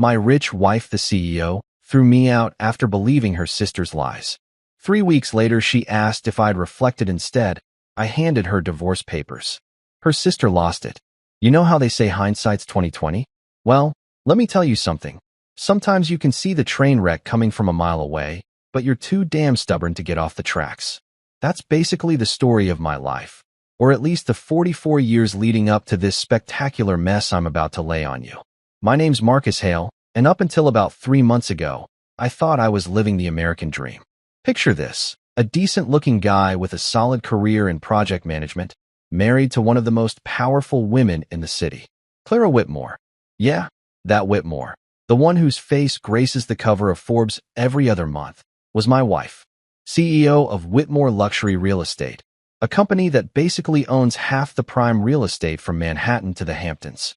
My rich wife, the CEO, threw me out after believing her sister's lies. 3 weeks later, she asked if I'd reflected instead. I handed her divorce papers. Her sister lost it. You know how they say hindsight's 20/20? Well, let me tell you something. Sometimes you can see the train wreck coming from a mile away, but you're too damn stubborn to get off the tracks. That's basically the story of my life, or at least the 44 years leading up to this spectacular mess I'm about to lay on you. My name's Marcus Hale, and up until about 3 months ago, I thought I was living the American dream. Picture this: a decent-looking guy with a solid career in project management, married to one of the most powerful women in the city. Clara Whitmore. Yeah, that Whitmore, the one whose face graces the cover of Forbes every other month, was my wife. CEO of Whitmore Luxury Real Estate, a company that basically owns half the prime real estate from Manhattan to the Hamptons.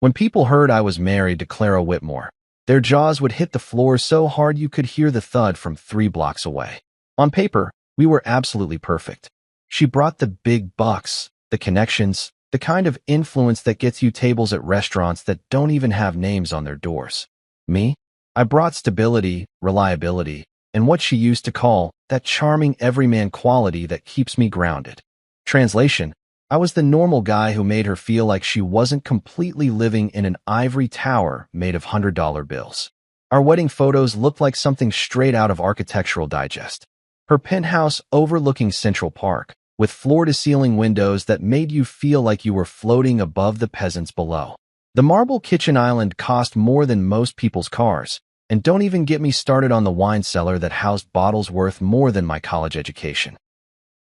When people heard I was married to Clara Whitmore, their jaws would hit the floor so hard you could hear the thud from 3 blocks away. On paper, we were absolutely perfect. She brought the big bucks, the connections, the kind of influence that gets you tables at restaurants that don't even have names on their doors. Me? I brought stability, reliability, and what she used to call that charming everyman quality that keeps me grounded. Translation: I was the normal guy who made her feel like she wasn't completely living in an ivory tower made of $100 bills. Our wedding photos looked like something straight out of Architectural Digest. Her penthouse overlooking Central Park, with floor-to-ceiling windows that made you feel like you were floating above the peasants below. The marble kitchen island cost more than most people's cars, and don't even get me started on the wine cellar that housed bottles worth more than my college education.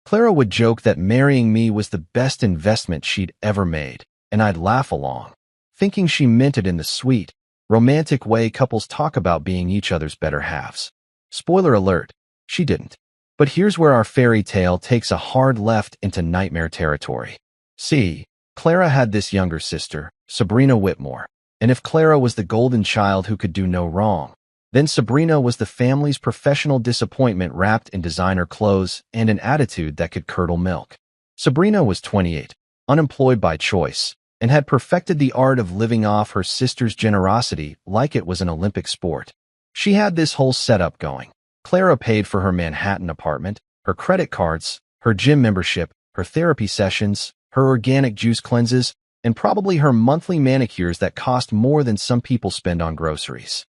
Clara would joke that marrying me was the best investment she'd ever made, and I'd laugh along, thinking she meant it in the sweet, romantic way couples talk about being each other's better halves. Spoiler alert, she didn't. But here's where our fairy tale takes a hard left into nightmare territory. See, Clara had this younger sister, Sabrina Whitmore, and if Clara was the golden child who could do no wrong, then Sabrina was the family's professional disappointment wrapped in designer clothes and an attitude that could curdle milk. Sabrina was 28, unemployed by choice, and had perfected the art of living off her sister's generosity like it was an Olympic sport. She had this whole setup going. Clara paid for her Manhattan apartment, her credit cards, her gym membership, her therapy sessions, her organic juice cleanses, and probably her monthly manicures that cost more than some people spend on groceries.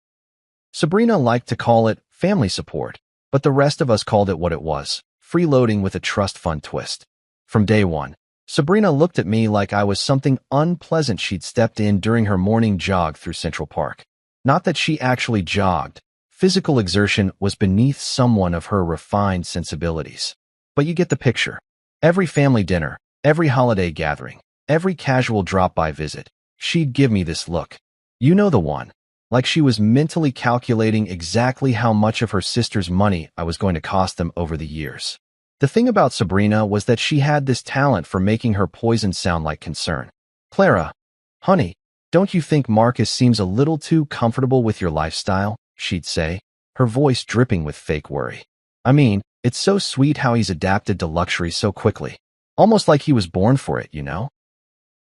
Sabrina liked to call it family support, but the rest of us called it what it was: freeloading with a trust fund twist. From day one, Sabrina looked at me like I was something unpleasant she'd stepped in during her morning jog through Central Park. Not that she actually jogged. Physical exertion was beneath someone of her refined sensibilities. But you get the picture. Every family dinner, every holiday gathering, every casual drop-by visit, she'd give me this look. You know the one. Like she was mentally calculating exactly how much of her sister's money I was going to cost them over the years. The thing about Sabrina was that she had this talent for making her poison sound like concern. Clara, honey, don't you think Marcus seems a little too comfortable with your lifestyle? She'd say, her voice dripping with fake worry. I mean, it's so sweet how he's adapted to luxury so quickly. Almost like he was born for it, you know?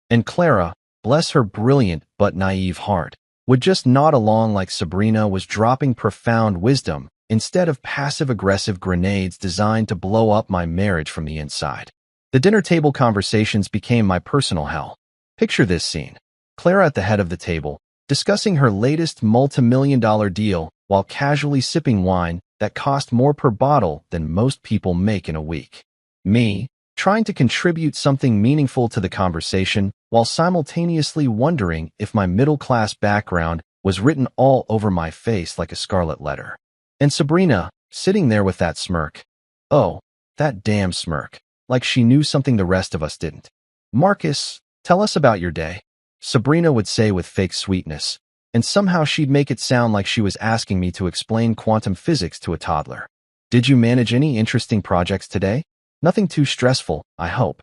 And Clara, bless her brilliant but naive heart, would just nod along like Sabrina was dropping profound wisdom instead of passive-aggressive grenades designed to blow up my marriage from the inside. The dinner table conversations became my personal hell. Picture this scene. Clara at the head of the table, discussing her latest multi-million-dollar deal while casually sipping wine that cost more per bottle than most people make in a week. Me, trying to contribute something meaningful to the conversation while simultaneously wondering if my middle-class background was written all over my face like a scarlet letter. And Sabrina, sitting there with that smirk. Oh, that damn smirk. Like she knew something the rest of us didn't. Marcus, tell us about your day, Sabrina would say with fake sweetness, and somehow she'd make it sound like she was asking me to explain quantum physics to a toddler. Did you manage any interesting projects today? Nothing too stressful, I hope.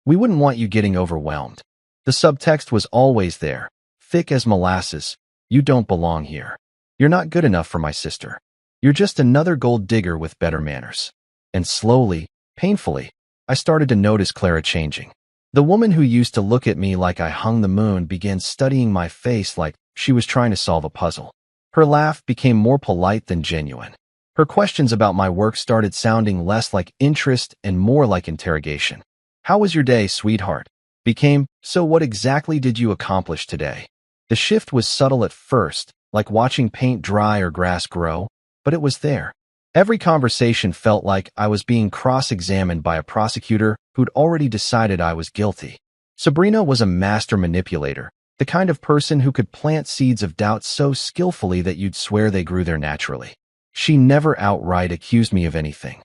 We wouldn't want you getting overwhelmed. The subtext was always there, thick as molasses. You don't belong here. You're not good enough for my sister. You're just another gold digger with better manners. And slowly, painfully, I started to notice Clara changing. The woman who used to look at me like I hung the moon began studying my face like she was trying to solve a puzzle. Her laugh became more polite than genuine. Her questions about my work started sounding less like interest and more like interrogation. "How was your day, sweetheart?" became, "So what exactly did you accomplish today?" The shift was subtle at first, like watching paint dry or grass grow, but it was there. Every conversation felt like I was being cross-examined by a prosecutor who'd already decided I was guilty. Sabrina was a master manipulator, the kind of person who could plant seeds of doubt so skillfully that you'd swear they grew there naturally. She never outright accused me of anything.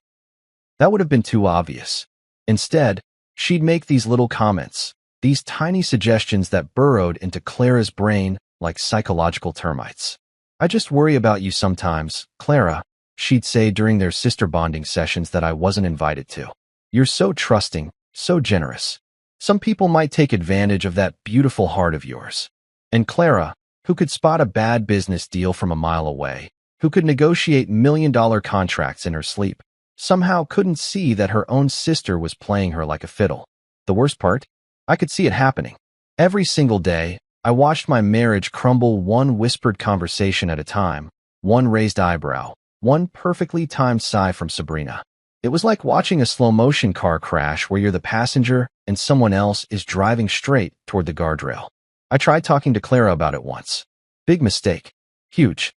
That would have been too obvious. Instead, she'd make these little comments, these tiny suggestions that burrowed into Clara's brain like psychological termites. "I just worry about you sometimes, Clara," she'd say during their sister bonding sessions that I wasn't invited to. "You're so trusting, so generous. Some people might take advantage of that beautiful heart of yours." And Clara, who could spot a bad business deal from a mile away, who could negotiate million-dollar contracts in her sleep, somehow couldn't see that her own sister was playing her like a fiddle. The worst part? I could see it happening. Every single day, I watched my marriage crumble one whispered conversation at a time, one raised eyebrow, one perfectly timed sigh from Sabrina. It was like watching a slow-motion car crash where you're the passenger and someone else is driving straight toward the guardrail. I tried talking to Clara about it once. Big mistake. Huge.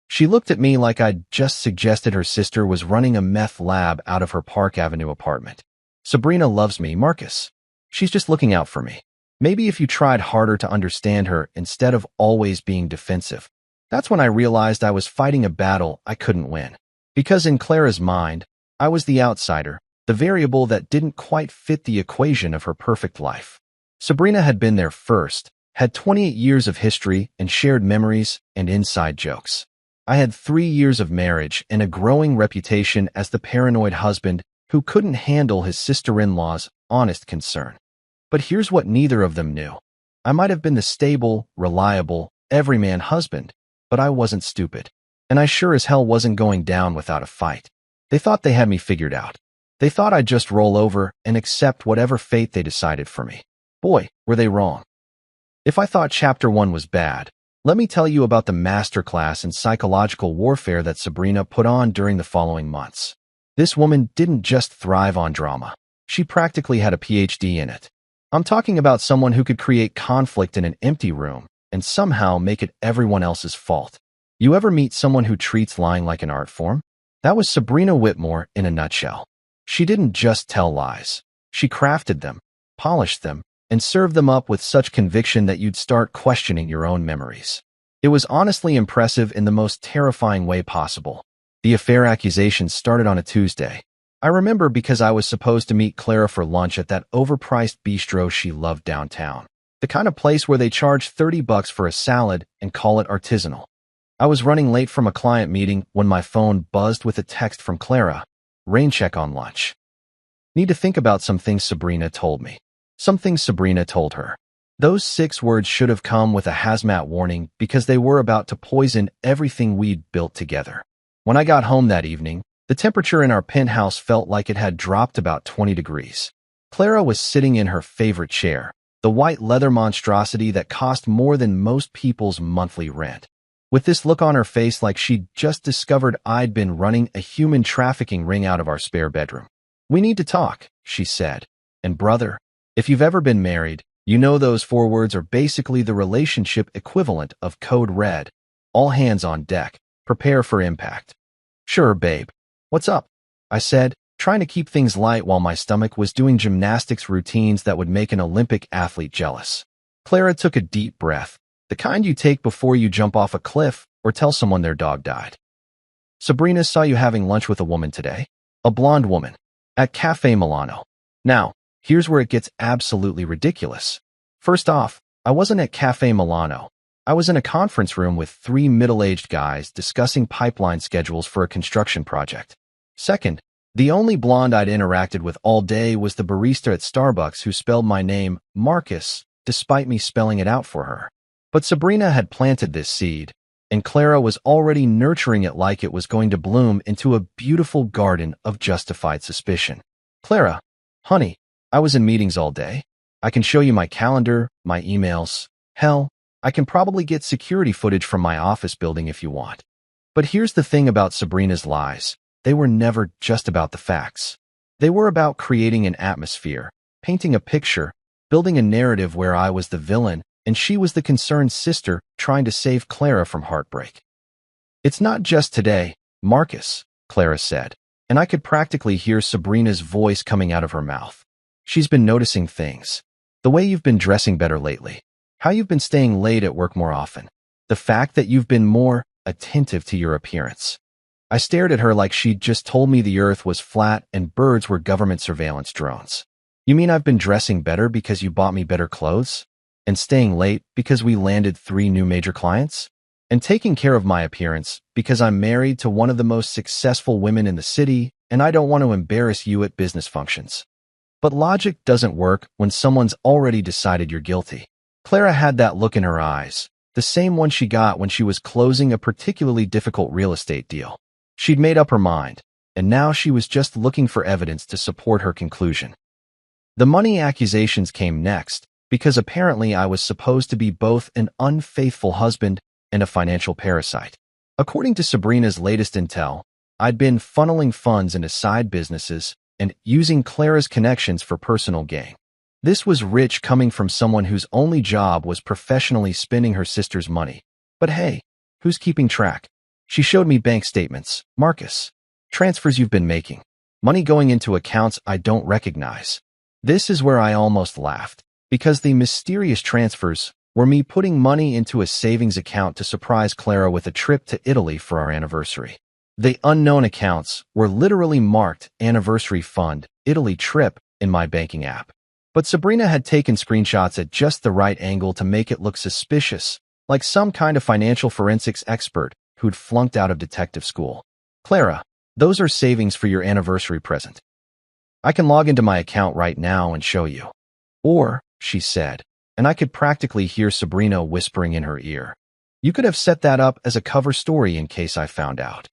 She looked at me like I'd just suggested her sister was running a meth lab out of her Park Avenue apartment. "Sabrina loves me, Marcus. She's just looking out for me. Maybe if you tried harder to understand her instead of always being defensive." That's when I realized I was fighting a battle I couldn't win. Because in Clara's mind, I was the outsider, the variable that didn't quite fit the equation of her perfect life. Sabrina had been there first, had 28 years of history and shared memories and inside jokes. I had 3 years of marriage and a growing reputation as the paranoid husband who couldn't handle his sister-in-law's honest concern. But here's what neither of them knew. I might have been the stable, reliable, everyman husband, but I wasn't stupid. And I sure as hell wasn't going down without a fight. They thought they had me figured out. They thought I'd just roll over and accept whatever fate they decided for me. Boy, were they wrong. If I thought Chapter 1 was bad, let me tell you about the masterclass in psychological warfare that Sabrina put on during the following months. This woman didn't just thrive on drama. She practically had a PhD in it. I'm talking about someone who could create conflict in an empty room and somehow make it everyone else's fault. You ever meet someone who treats lying like an art form? That was Sabrina Whitmore in a nutshell. She didn't just tell lies. She crafted them, polished them, and served them up with such conviction that you'd start questioning your own memories. It was honestly impressive in the most terrifying way possible. The affair accusations started on a Tuesday. I remember because I was supposed to meet Clara for lunch at that overpriced bistro she loved downtown. The kind of place where they charge $30 for a salad and call it artisanal. I was running late from a client meeting when my phone buzzed with a text from Clara. "Rain check on lunch." Need to think about some things Sabrina told me. Some things Sabrina told her. Those 6 words should have come with a hazmat warning because they were about to poison everything we'd built together. When I got home that evening, the temperature in our penthouse felt like it had dropped about 20 degrees. Clara was sitting in her favorite chair, the white leather monstrosity that cost more than most people's monthly rent. With this look on her face like she'd just discovered I'd been running a human trafficking ring out of our spare bedroom. "We need to talk," she said. And brother, if you've ever been married, you know those 4 words are basically the relationship equivalent of code red. All hands on deck. Prepare for impact. "Sure, babe. What's up?" I said, trying to keep things light while my stomach was doing gymnastics routines that would make an Olympic athlete jealous. Clara took a deep breath, the kind you take before you jump off a cliff or tell someone their dog died. "Sabrina saw you having lunch with a woman today. A blonde woman. At Cafe Milano. Now, here's where it gets absolutely ridiculous. First off, I wasn't at Cafe Milano. I was in a conference room with 3 middle-aged guys discussing pipeline schedules for a construction project. Second, the only blonde I'd interacted with all day was the barista at Starbucks who spelled my name Marcus, despite me spelling it out for her. But Sabrina had planted this seed, and Clara was already nurturing it like it was going to bloom into a beautiful garden of justified suspicion. "Clara, honey, I was in meetings all day. I can show you my calendar, my emails. Hell, I can probably get security footage from my office building if you want. But here's the thing about Sabrina's lies. They were never just about the facts. They were about creating an atmosphere, painting a picture, building a narrative where I was the villain and she was the concerned sister trying to save Clara from heartbreak. It's not just today, Marcus, Clara said, and I could practically hear Sabrina's voice coming out of her mouth. She's been noticing things. The way you've been dressing better lately. How you've been staying late at work more often. The fact that you've been more attentive to your appearance. I stared at her like she'd just told me the earth was flat and birds were government surveillance drones. You mean I've been dressing better because you bought me better clothes? And staying late because we landed 3 new major clients? And taking care of my appearance because I'm married to one of the most successful women in the city and I don't want to embarrass you at business functions. But logic doesn't work when someone's already decided you're guilty. Clara had that look in her eyes, the same one she got when she was closing a particularly difficult real estate deal. She'd made up her mind, and now she was just looking for evidence to support her conclusion. The money accusations came next, because apparently I was supposed to be both an unfaithful husband and a financial parasite. According to Sabrina's latest intel, I'd been funneling funds into side businesses and using Clara's connections for personal gain. This was rich coming from someone whose only job was professionally spending her sister's money. But hey, who's keeping track? She showed me bank statements, Marcus. Transfers you've been making. Money going into accounts I don't recognize. This is where I almost laughed, because the mysterious transfers were me putting money into a savings account to surprise Clara with a trip to Italy for our anniversary. The unknown accounts were literally marked Anniversary Fund, Italy Trip in my banking app. But Sabrina had taken screenshots at just the right angle to make it look suspicious, like some kind of financial forensics expert who'd flunked out of detective school. Clara, those are savings for your anniversary present. I can log into my account right now and show you. Or, she said, and I could practically hear Sabrina whispering in her ear, you could have set that up as a cover story in case I found out.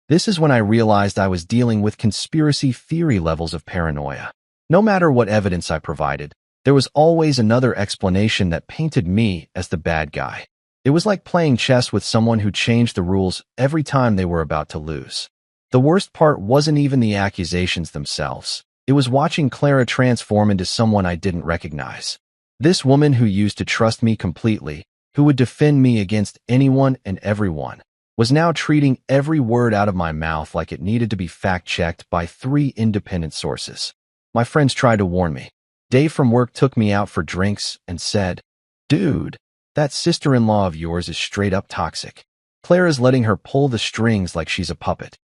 This is when I realized I was dealing with conspiracy theory levels of paranoia. No matter what evidence I provided, there was always another explanation that painted me as the bad guy. It was like playing chess with someone who changed the rules every time they were about to lose. The worst part wasn't even the accusations themselves. It was watching Clara transform into someone I didn't recognize. This woman who used to trust me completely, who would defend me against anyone and everyone, was now treating every word out of my mouth like it needed to be fact-checked by 3 independent sources. My friends tried to warn me. Dave from work took me out for drinks and said, "Dude, that sister-in-law of yours is straight up toxic. Clara's letting her pull the strings like she's a puppet."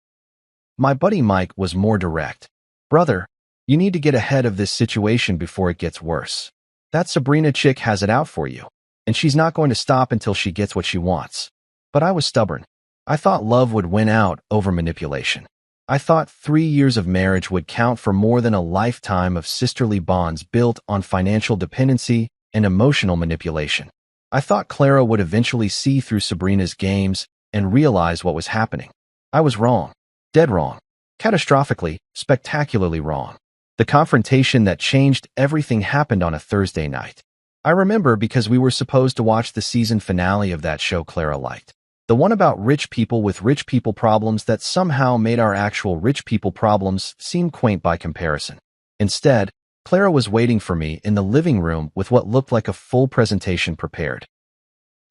My buddy Mike was more direct. "Brother, you need to get ahead of this situation before it gets worse. That Sabrina chick has it out for you, and she's not going to stop until she gets what she wants." But I was stubborn. I thought love would win out over manipulation. I thought 3 years of marriage would count for more than a lifetime of sisterly bonds built on financial dependency and emotional manipulation. I thought Clara would eventually see through Sabrina's games and realize what was happening. I was wrong. Dead wrong. Catastrophically, spectacularly wrong. The confrontation that changed everything happened on a Thursday night. I remember because we were supposed to watch the season finale of that show Clara liked. The one about rich people with rich people problems that somehow made our actual rich people problems seem quaint by comparison. Instead, Clara was waiting for me in the living room with what looked like a full presentation prepared.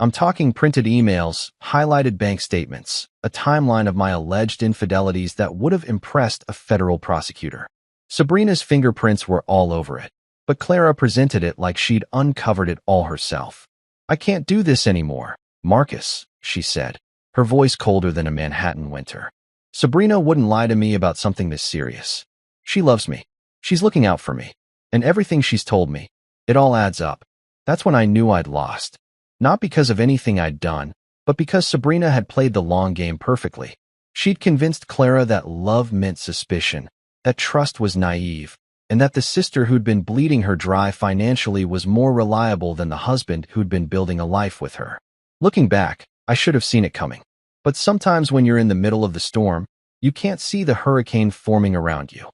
I'm talking printed emails, highlighted bank statements, a timeline of my alleged infidelities that would have impressed a federal prosecutor. Sabrina's fingerprints were all over it, but Clara presented it like she'd uncovered it all herself. "I can't do this anymore, Marcus," she said, her voice colder than a Manhattan winter. "Sabrina wouldn't lie to me about something this serious. She loves me. She's looking out for me. And everything she's told me, it all adds up." That's when I knew I'd lost. Not because of anything I'd done, but because Sabrina had played the long game perfectly. She'd convinced Clara that love meant suspicion, that trust was naive, and that the sister who'd been bleeding her dry financially was more reliable than the husband who'd been building a life with her. Looking back, I should have seen it coming. But sometimes when you're in the middle of the storm, you can't see the hurricane forming around you.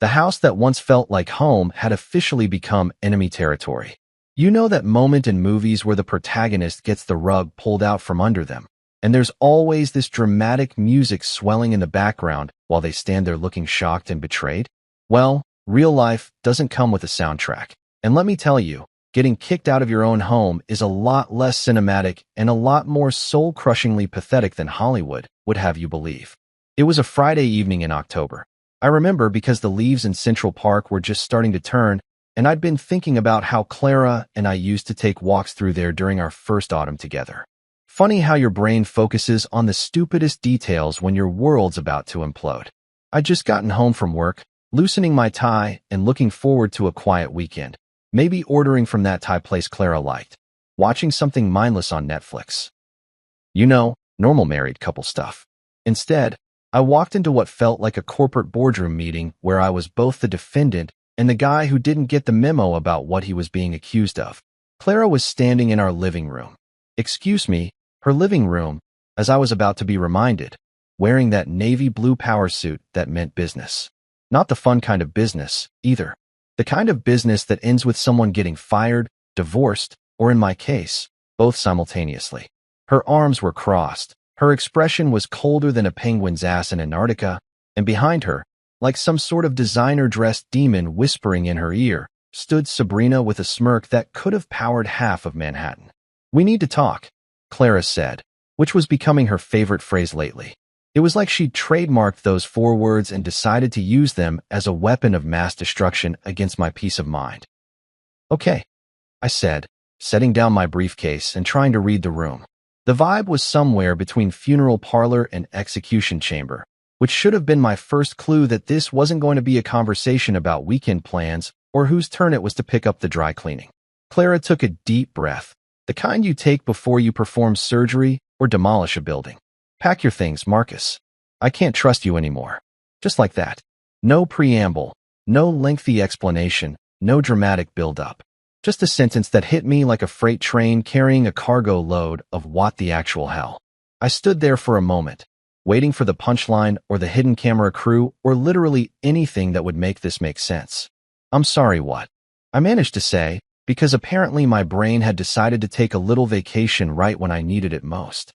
The house that once felt like home had officially become enemy territory. You know that moment in movies where the protagonist gets the rug pulled out from under them, and there's always this dramatic music swelling in the background while they stand there looking shocked and betrayed? Well, real life doesn't come with a soundtrack. And let me tell you, getting kicked out of your own home is a lot less cinematic and a lot more soul-crushingly pathetic than Hollywood would have you believe. It was a Friday evening in October. I remember because the leaves in Central Park were just starting to turn, and I'd been thinking about how Clara and I used to take walks through there during our first autumn together. Funny how your brain focuses on the stupidest details when your world's about to implode. I'd just gotten home from work, loosening my tie and looking forward to a quiet weekend. Maybe ordering from that Thai place Clara liked. Watching something mindless on Netflix. You know, normal married couple stuff. Instead, I walked into what felt like a corporate boardroom meeting where I was both the defendant and the guy who didn't get the memo about what he was being accused of. Clara was standing in our living room. Excuse me, her living room, as I was about to be reminded, wearing that navy blue power suit that meant business. Not the fun kind of business, either. The kind of business that ends with someone getting fired, divorced, or in my case, both simultaneously. Her arms were crossed. Her expression was colder than a penguin's ass in Antarctica, and behind her, like some sort of designer-dressed demon whispering in her ear, stood Sabrina with a smirk that could have powered half of Manhattan. "We need to talk," Clara said, which was becoming her favorite phrase lately. It was like she'd trademarked those 4 words and decided to use them as a weapon of mass destruction against my peace of mind. "Okay," I said, setting down my briefcase and trying to read the room. The vibe was somewhere between funeral parlor and execution chamber, which should have been my first clue that this wasn't going to be a conversation about weekend plans or whose turn it was to pick up the dry cleaning. Clara took a deep breath, the kind you take before you perform surgery or demolish a building. "Pack your things, Marcus. I can't trust you anymore." Just like that. No preamble, no lengthy explanation, no dramatic build-up. Just a sentence that hit me like a freight train carrying a cargo load of what the actual hell. I stood there for a moment, waiting for the punchline or the hidden camera crew or literally anything that would make this make sense. "I'm sorry, what?" I managed to say, because apparently my brain had decided to take a little vacation right when I needed it most.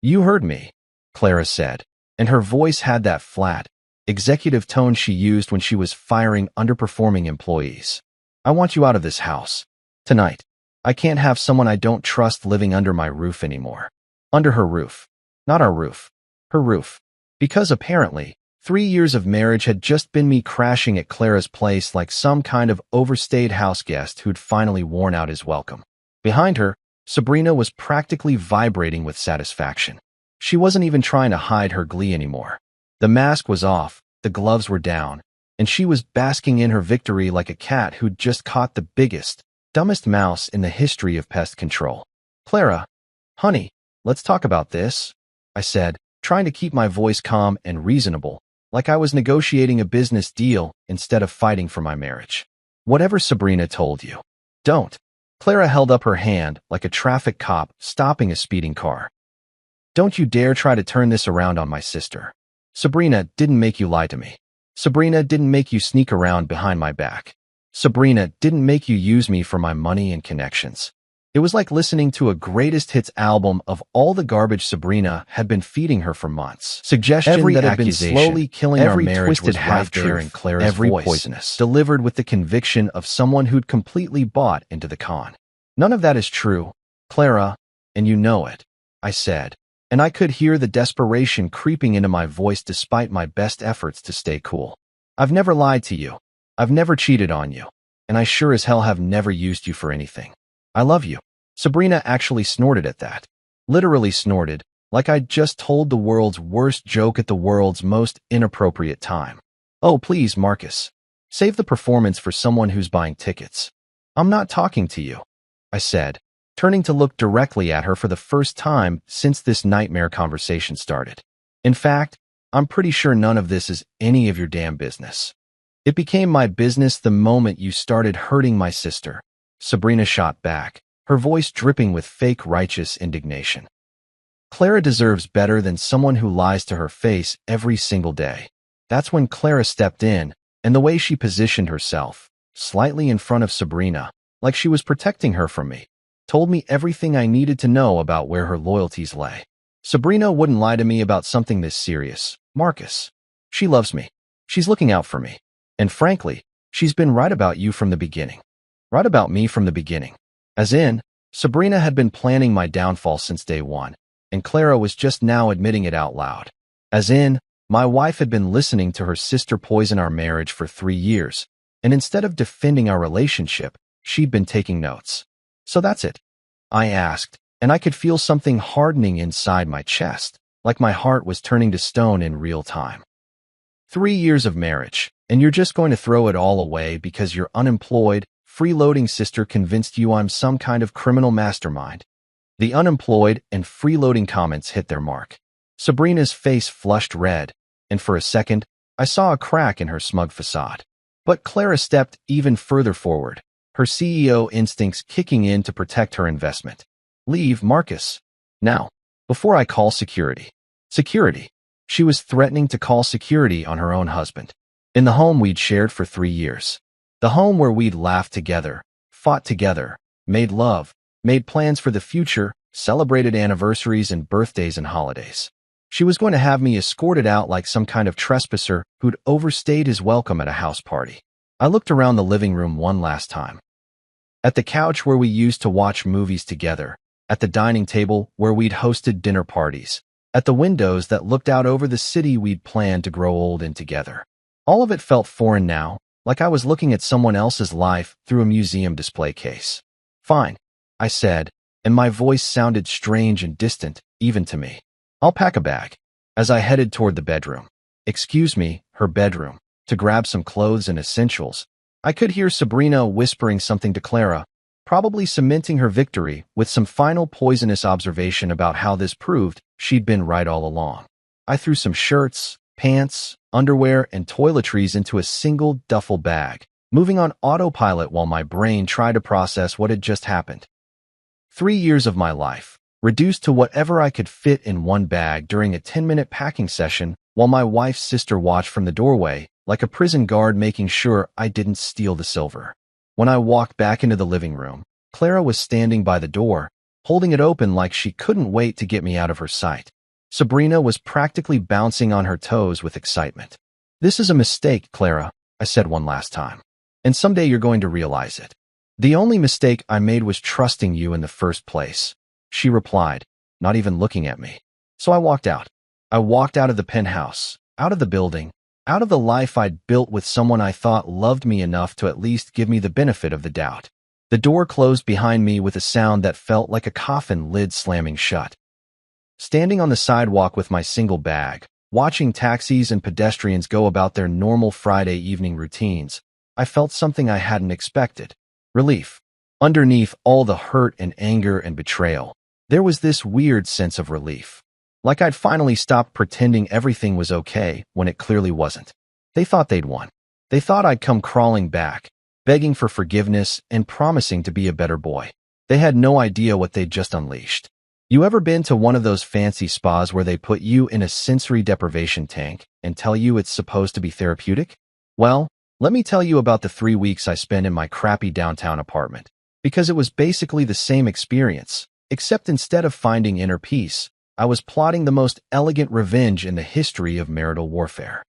"You heard me," Clara said, and her voice had that flat, executive tone she used when she was firing underperforming employees. "I want you out of this house. Tonight. I can't have someone I don't trust living under my roof anymore." Under her roof. Not our roof. Her roof. Because apparently, 3 years of marriage had just been me crashing at Clara's place like some kind of overstayed house guest who'd finally worn out his welcome. Behind her, Sabrina was practically vibrating with satisfaction. She wasn't even trying to hide her glee anymore. The mask was off, the gloves were down, and she was basking in her victory like a cat who'd just caught the biggest, dumbest mouse in the history of pest control. "Clara, honey, let's talk about this," I said, trying to keep my voice calm and reasonable, like I was negotiating a business deal instead of fighting for my marriage. "Whatever Sabrina told you. Don't." Clara held up her hand like a traffic cop stopping a speeding car. "Don't you dare try to turn this around on my sister. Sabrina didn't make you lie to me. Sabrina didn't make you sneak around behind my back. Sabrina didn't make you use me for my money and connections." It was like listening to a greatest hits album of all the garbage Sabrina had been feeding her for months. Suggestion Every that had been accusation, slowly killing our every marriage was twisted right there half-truth, in Clara's every voice, poisonous. delivered with the conviction of someone who'd completely bought into the con. "None of that is true, Clara, and you know it," I said, and I could hear the desperation creeping into my voice despite my best efforts to stay cool. "I've never lied to you. I've never cheated on you. And I sure as hell have never used you for anything. I love you." Sabrina actually snorted at that. Literally snorted, like I'd just told the world's worst joke at the world's most inappropriate time. "Oh, please, Marcus. Save the performance for someone who's buying tickets. I'm not talking to you," I said, turning to look directly at her for the first time since this nightmare conversation started. "In fact, I'm pretty sure none of this is any of your damn business. It became my business the moment you started hurting my sister." Sabrina shot back, her voice dripping with fake righteous indignation. Clara deserves better than someone who lies to her face every single day. That's when Clara stepped in, and the way she positioned herself, slightly in front of Sabrina, like she was protecting her from me, told me everything I needed to know about where her loyalties lay. Sabrina wouldn't lie to me about something this serious. Marcus. She loves me. She's looking out for me. And frankly, she's been right about you from the beginning. Right about me from the beginning. As in, Sabrina had been planning my downfall since day one, and Clara was just now admitting it out loud. As in, my wife had been listening to her sister poison our marriage for 3 years, and instead of defending our relationship, she'd been taking notes. So that's it? I asked, and I could feel something hardening inside my chest, like my heart was turning to stone in real time. 3 years of marriage, and you're just going to throw it all away because your unemployed, freeloading sister convinced you I'm some kind of criminal mastermind. The unemployed and freeloading comments hit their mark. Sabrina's face flushed red, and for a second, I saw a crack in her smug facade. But Clara stepped even further forward, her CEO instincts kicking in to protect her investment. Leave, Marcus. Now, before I call security. Security. She was threatening to call security on her own husband. In the home we'd shared for 3 years. The home where we'd laughed together, fought together, made love, made plans for the future, celebrated anniversaries and birthdays and holidays. She was going to have me escorted out like some kind of trespasser who'd overstayed his welcome at a house party. I looked around the living room one last time. At the couch where we used to watch movies together, at the dining table where we'd hosted dinner parties, at the windows that looked out over the city we'd planned to grow old in together. All of it felt foreign now, like I was looking at someone else's life through a museum display case. Fine, I said, and my voice sounded strange and distant, even to me. I'll pack a bag. As I headed toward the bedroom. Excuse me, her bedroom, to grab some clothes and essentials, I could hear Sabrina whispering something to Clara, probably cementing her victory with some final poisonous observation about how this proved she'd been right all along. I threw some shirts, pants, underwear, and toiletries into a single duffel bag, moving on autopilot while my brain tried to process what had just happened. 3 years of my life, reduced to whatever I could fit in one bag during a 10-minute packing session while my wife's sister watched from the doorway, like a prison guard making sure I didn't steal the silver. When I walked back into the living room, Clara was standing by the door, holding it open like she couldn't wait to get me out of her sight. Sabrina was practically bouncing on her toes with excitement. This is a mistake, Clara, I said one last time. And someday you're going to realize it. The only mistake I made was trusting you in the first place, she replied, not even looking at me. So I walked out. I walked out of the penthouse, out of the building, out of the life I'd built with someone I thought loved me enough to at least give me the benefit of the doubt. The door closed behind me with a sound that felt like a coffin lid slamming shut. Standing on the sidewalk with my single bag, watching taxis and pedestrians go about their normal Friday evening routines, I felt something I hadn't expected. Relief. Underneath all the hurt and anger and betrayal, there was this weird sense of relief. Like I'd finally stopped pretending everything was okay when it clearly wasn't. They thought they'd won. They thought I'd come crawling back, begging for forgiveness and promising to be a better boy. They had no idea what they'd just unleashed. You ever been to one of those fancy spas where they put you in a sensory deprivation tank and tell you it's supposed to be therapeutic? Well, let me tell you about the 3 weeks I spent in my crappy downtown apartment, because it was basically the same experience, except instead of finding inner peace, I was plotting the most elegant revenge in the history of marital warfare.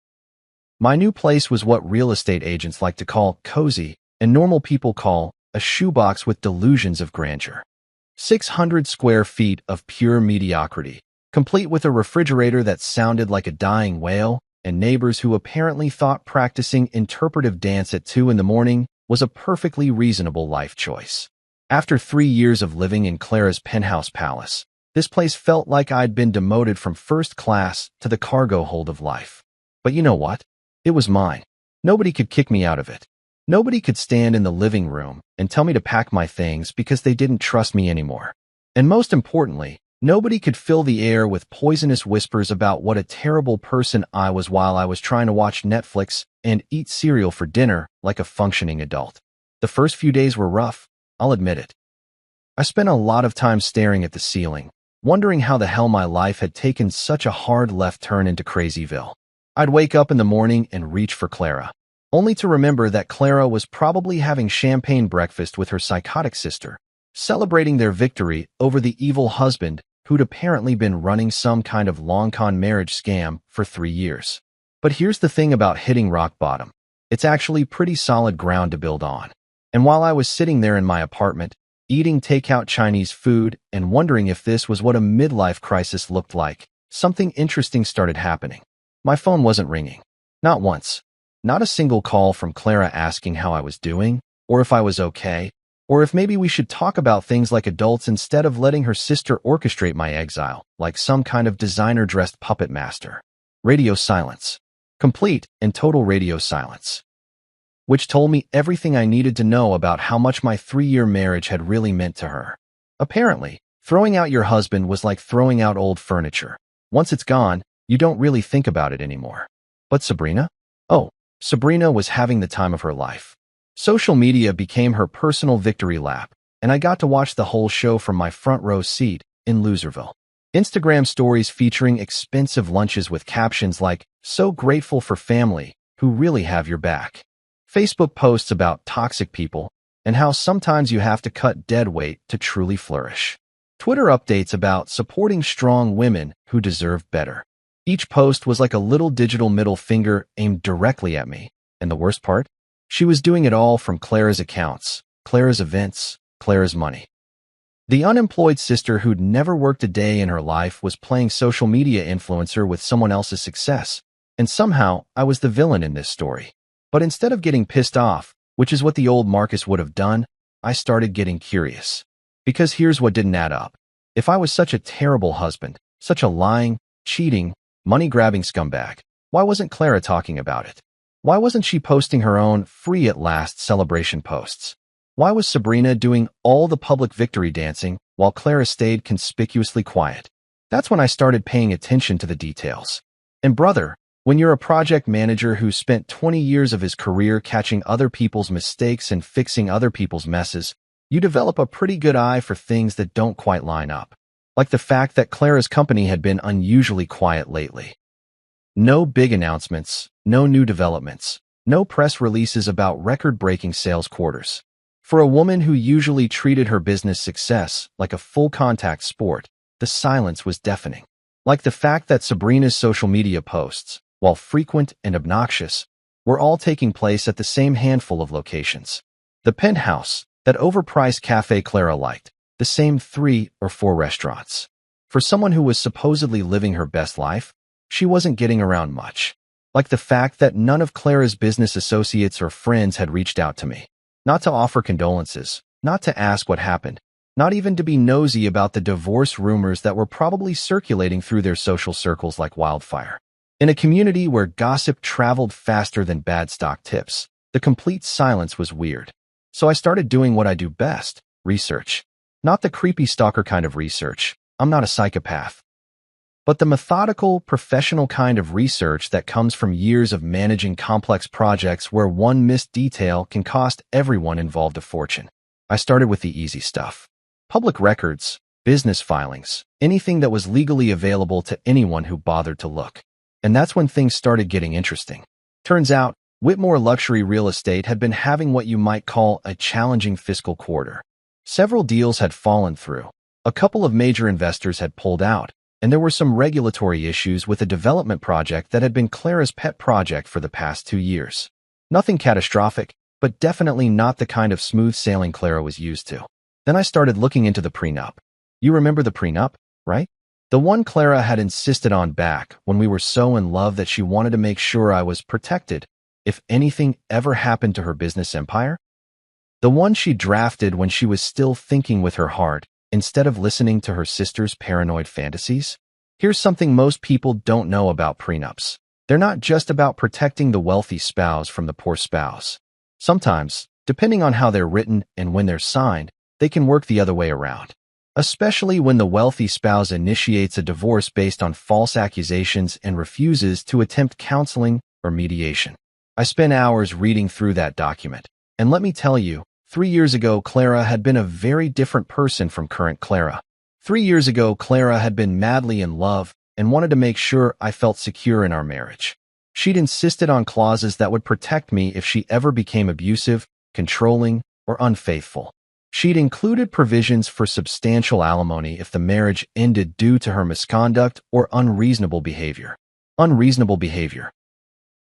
My new place was what real estate agents like to call cozy, and normal people call a shoebox with delusions of grandeur. 600 square feet of pure mediocrity, complete with a refrigerator that sounded like a dying whale, and neighbors who apparently thought practicing interpretive dance at 2 in the morning was a perfectly reasonable life choice. After 3 years of living in Clara's penthouse palace, this place felt like I'd been demoted from first class to the cargo hold of life. But you know what? It was mine. Nobody could kick me out of it. Nobody could stand in the living room and tell me to pack my things because they didn't trust me anymore. And most importantly, nobody could fill the air with poisonous whispers about what a terrible person I was while I was trying to watch Netflix and eat cereal for dinner like a functioning adult. The first few days were rough, I'll admit it. I spent a lot of time staring at the ceiling, wondering how the hell my life had taken such a hard left turn into Crazyville. I'd wake up in the morning and reach for Clara. only to remember that Clara was probably having champagne breakfast with her psychotic sister, celebrating their victory over the evil husband who'd apparently been running some kind of long-con marriage scam for 3 years. But here's the thing about hitting rock bottom. It's actually pretty solid ground to build on. And while I was sitting there in my apartment, eating takeout Chinese food and wondering if this was what a midlife crisis looked like, something interesting started happening. My phone wasn't ringing. Not once. Not a single call from Clara asking how I was doing, or if I was okay, or if maybe we should talk about things like adults instead of letting her sister orchestrate my exile, like some kind of designer-dressed puppet master. Radio silence. Complete and total radio silence. Which told me everything I needed to know about how much my 3-year marriage had really meant to her. Apparently, throwing out your husband was like throwing out old furniture. Once it's gone, you don't really think about it anymore. But Sabrina? Oh, Sabrina was having the time of her life. Social media became her personal victory lap, and I got to watch the whole show from my front row seat in Loserville. Instagram stories featuring expensive lunches with captions like, "So grateful for family, who really have your back." Facebook posts about toxic people and how sometimes you have to cut dead weight to truly flourish. Twitter updates about supporting strong women who deserve better. Each post was like a little digital middle finger aimed directly at me. And the worst part? She was doing it all from Clara's accounts, Clara's events, Clara's money. The unemployed sister who'd never worked a day in her life was playing social media influencer with someone else's success. And somehow, I was the villain in this story. But instead of getting pissed off, which is what the old Marcus would have done, I started getting curious. Because here's what didn't add up. If I was such a terrible husband, such a lying, cheating, money-grabbing scumbag, why wasn't Clara talking about it? Why wasn't she posting her own free-at-last celebration posts? Why was Sabrina doing all the public victory dancing while Clara stayed conspicuously quiet? That's when I started paying attention to the details. And brother, when you're a project manager who spent 20 years of his career catching other people's mistakes and fixing other people's messes, you develop a pretty good eye for things that don't quite line up. Like the fact that Clara's company had been unusually quiet lately. No big announcements, no new developments, no press releases about record-breaking sales quarters. For a woman who usually treated her business success like a full-contact sport, the silence was deafening. Like the fact that Sabrina's social media posts, while frequent and obnoxious, were all taking place at the same handful of locations. The Penthouse, that overpriced cafe Clara liked, the same 3 or 4 restaurants. For someone who was supposedly living her best life, she wasn't getting around much. Like the fact that none of Clara's business associates or friends had reached out to me. Not to offer condolences, not to ask what happened, not even to be nosy about the divorce rumors that were probably circulating through their social circles like wildfire. In a community where gossip traveled faster than bad stock tips, the complete silence was weird. So I started doing what I do best, research. Not the creepy stalker kind of research. I'm not a psychopath. But the methodical, professional kind of research that comes from years of managing complex projects where one missed detail can cost everyone involved a fortune. I started with the easy stuff. Public records, business filings, anything that was legally available to anyone who bothered to look. And that's when things started getting interesting. Turns out, Whitmore Luxury Real Estate had been having what you might call a challenging fiscal quarter. Several deals had fallen through. A couple of major investors had pulled out, and there were some regulatory issues with a development project that had been Clara's pet project for the past 2 years. Nothing catastrophic, but definitely not the kind of smooth sailing Clara was used to. Then I started looking into the prenup. You remember the prenup, right? The one Clara had insisted on back when we were so in love that she wanted to make sure I was protected if anything ever happened to her business empire. The one she drafted when she was still thinking with her heart instead of listening to her sister's paranoid fantasies. Here's something most people don't know about prenups. They're not just about protecting the wealthy spouse from the poor spouse. Sometimes, depending on how they're written and when they're signed, they can work the other way around. Especially when the wealthy spouse initiates a divorce based on false accusations and refuses to attempt counseling or mediation. I spent hours reading through that document, and let me tell you, 3 years ago Clara had been a very different person from current Clara. 3 years ago Clara had been madly in love and wanted to make sure I felt secure in our marriage. She'd insisted on clauses that would protect me if she ever became abusive, controlling, or unfaithful. She'd included provisions for substantial alimony if the marriage ended due to her misconduct or unreasonable behavior. Unreasonable behavior.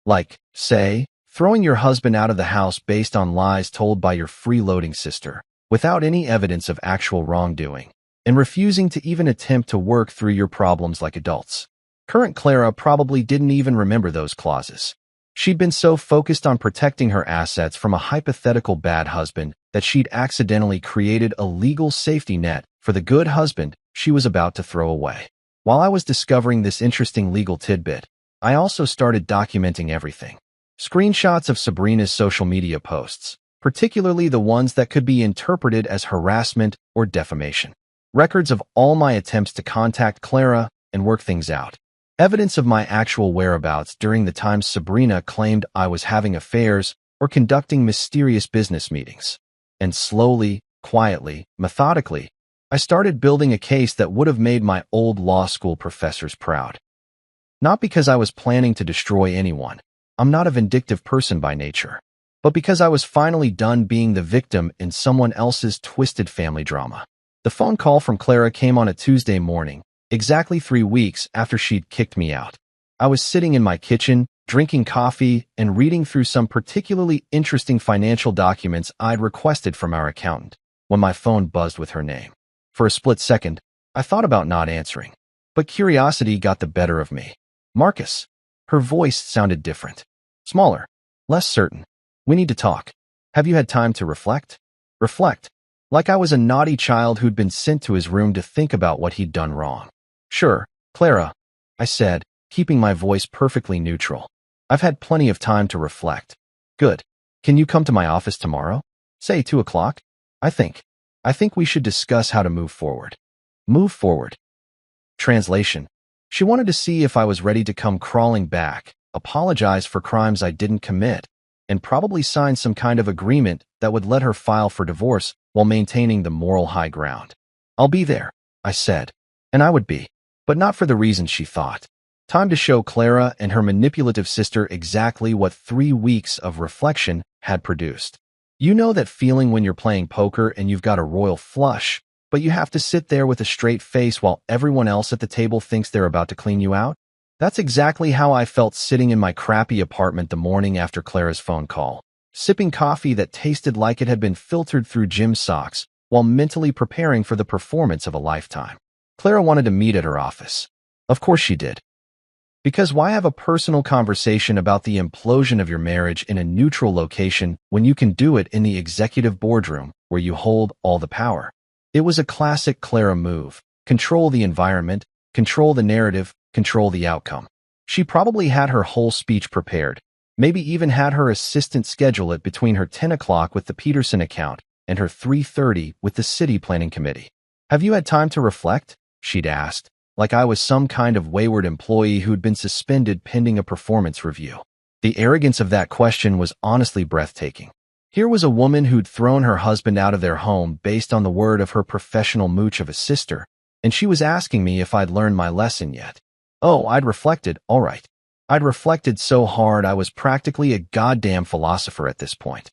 Like, say, throwing your husband out of the house based on lies told by your freeloading sister, without any evidence of actual wrongdoing, and refusing to even attempt to work through your problems like adults. Current Clara probably didn't even remember those clauses. She'd been so focused on protecting her assets from a hypothetical bad husband that she'd accidentally created a legal safety net for the good husband she was about to throw away. While I was discovering this interesting legal tidbit, I also started documenting everything. Screenshots of Sabrina's social media posts, particularly the ones that could be interpreted as harassment or defamation. Records of all my attempts to contact Clara and work things out. Evidence of my actual whereabouts during the times Sabrina claimed I was having affairs or conducting mysterious business meetings. And slowly, quietly, methodically, I started building a case that would have made my old law school professors proud. Not because I was planning to destroy anyone. I'm not a vindictive person by nature. But because I was finally done being the victim in someone else's twisted family drama. The phone call from Clara came on a Tuesday morning, exactly 3 weeks after she'd kicked me out. I was sitting in my kitchen, drinking coffee, and reading through some particularly interesting financial documents I'd requested from our accountant, when my phone buzzed with her name. For a split second, I thought about not answering. But curiosity got the better of me. Marcus. Her voice sounded different. Smaller. Less certain. We need to talk. Have you had time to reflect? Reflect. Like I was a naughty child who'd been sent to his room to think about what he'd done wrong. Sure, Clara, I said, keeping my voice perfectly neutral. I've had plenty of time to reflect. Good. Can you come to my office tomorrow? Say 2 o'clock? I think we should discuss how to move forward. Move forward. Translation. She wanted to see if I was ready to come crawling back, apologize for crimes I didn't commit, and probably sign some kind of agreement that would let her file for divorce while maintaining the moral high ground. I'll be there, I said. And I would be. But not for the reasons she thought. Time to show Clara and her manipulative sister exactly what 3 weeks of reflection had produced. You know that feeling when you're playing poker and you've got a royal flush, but you have to sit there with a straight face while everyone else at the table thinks they're about to clean you out? That's exactly how I felt sitting in my crappy apartment the morning after Clara's phone call, sipping coffee that tasted like it had been filtered through gym socks while mentally preparing for the performance of a lifetime. Clara wanted to meet at her office. Of course she did. Because why have a personal conversation about the implosion of your marriage in a neutral location when you can do it in the executive boardroom where you hold all the power? It was a classic Clara move. Control the environment, control the narrative, control the outcome. She probably had her whole speech prepared, maybe even had her assistant schedule it between her 10 o'clock with the Peterson account and her 3:30 with the city planning committee. Have you had time to reflect? She'd asked, like I was some kind of wayward employee who'd been suspended pending a performance review. The arrogance of that question was honestly breathtaking. Here was a woman who'd thrown her husband out of their home based on the word of her professional mooch of a sister, and she was asking me if I'd learned my lesson yet. Oh, I'd reflected, all right. I'd reflected so hard I was practically a goddamn philosopher at this point.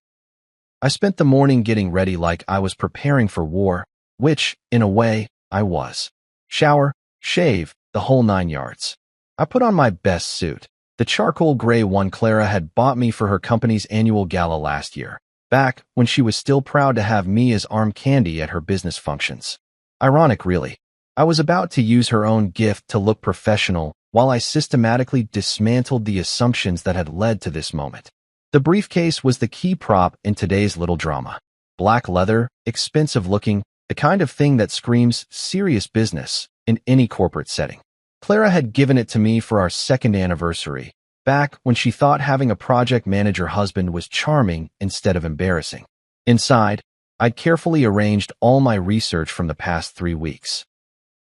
I spent the morning getting ready like I was preparing for war, which, in a way, I was. Shower, shave, the whole 9 yards. I put on my best suit, the charcoal gray one Clara had bought me for her company's annual gala last year, back when she was still proud to have me as arm candy at her business functions. Ironic, really. I was about to use her own gift to look professional while I systematically dismantled the assumptions that had led to this moment. The briefcase was the key prop in today's little drama. Black leather, expensive looking, the kind of thing that screams serious business in any corporate setting. Clara had given it to me for our 2nd anniversary, back when she thought having a project manager husband was charming instead of embarrassing. Inside, I'd carefully arranged all my research from the past 3 weeks.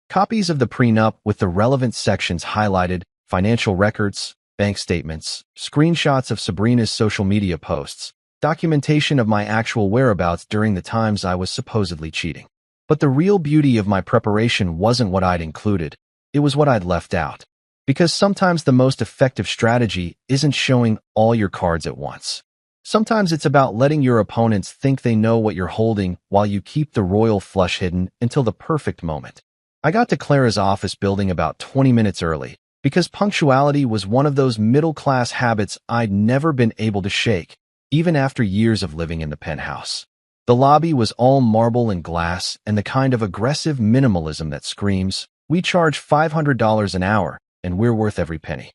Copies of the prenup with the relevant sections highlighted, financial records, bank statements, screenshots of Sabrina's social media posts, documentation of my actual whereabouts during the times I was supposedly cheating. But the real beauty of my preparation wasn't what I'd included, it was what I'd left out. Because sometimes the most effective strategy isn't showing all your cards at once. Sometimes it's about letting your opponents think they know what you're holding while you keep the royal flush hidden until the perfect moment. I got to Clara's office building about 20 minutes early, because punctuality was one of those middle-class habits I'd never been able to shake, even after years of living in the penthouse. The lobby was all marble and glass and the kind of aggressive minimalism that screams, "We charge $500 an hour, and we're worth every penny."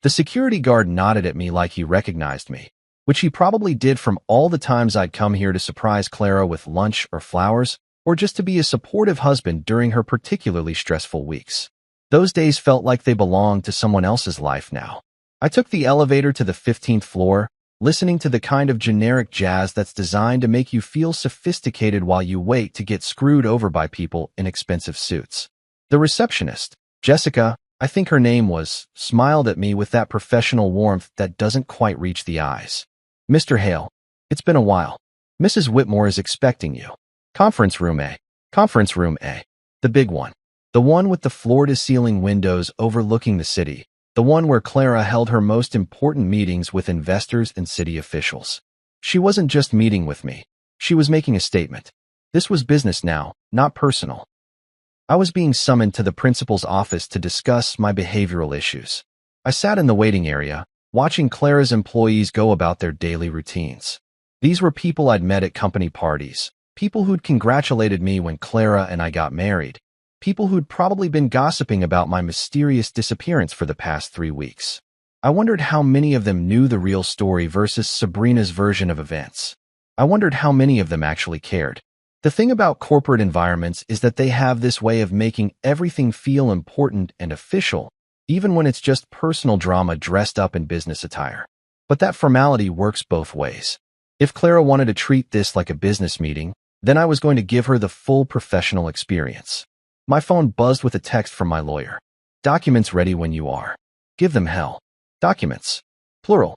The security guard nodded at me like he recognized me, which he probably did from all the times I'd come here to surprise Clara with lunch or flowers, or just to be a supportive husband during her particularly stressful weeks. Those days felt like they belonged to someone else's life now. I took the elevator to the 15th floor, listening to the kind of generic jazz that's designed to make you feel sophisticated while you wait to get screwed over by people in expensive suits. The receptionist, Jessica, I think her name was, smiled at me with that professional warmth that doesn't quite reach the eyes. "Mr. Hale, it's been a while. Mrs. Whitmore is expecting you. Conference room A. Conference room A. The big one. The one with the floor-to-ceiling windows overlooking the city. The one where Clara held her most important meetings with investors and city officials. She wasn't just meeting with me. She was making a statement. This was business now, not personal. I was being summoned to the principal's office to discuss my behavioral issues. I sat in the waiting area, watching Clara's employees go about their daily routines. These were people I'd met at company parties, people who'd congratulated me when Clara and I got married, people who'd probably been gossiping about my mysterious disappearance for the past 3 weeks. I wondered how many of them knew the real story versus Sabrina's version of events. I wondered how many of them actually cared. The thing about corporate environments is that they have this way of making everything feel important and official, even when it's just personal drama dressed up in business attire. But that formality works both ways. If Clara wanted to treat this like a business meeting, then I was going to give her the full professional experience. My phone buzzed with a text from my lawyer. "Documents ready when you are. Give them hell." Documents. Plural.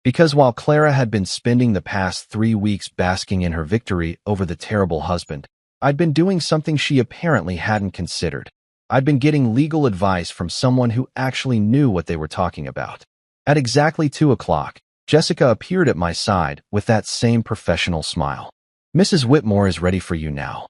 Because while Clara had been spending the past 3 weeks basking in her victory over the terrible husband, I'd been doing something she apparently hadn't considered. I'd been getting legal advice from someone who actually knew what they were talking about. At exactly 2 o'clock, Jessica appeared at my side with that same professional smile. "Mrs. Whitmore is ready for you now."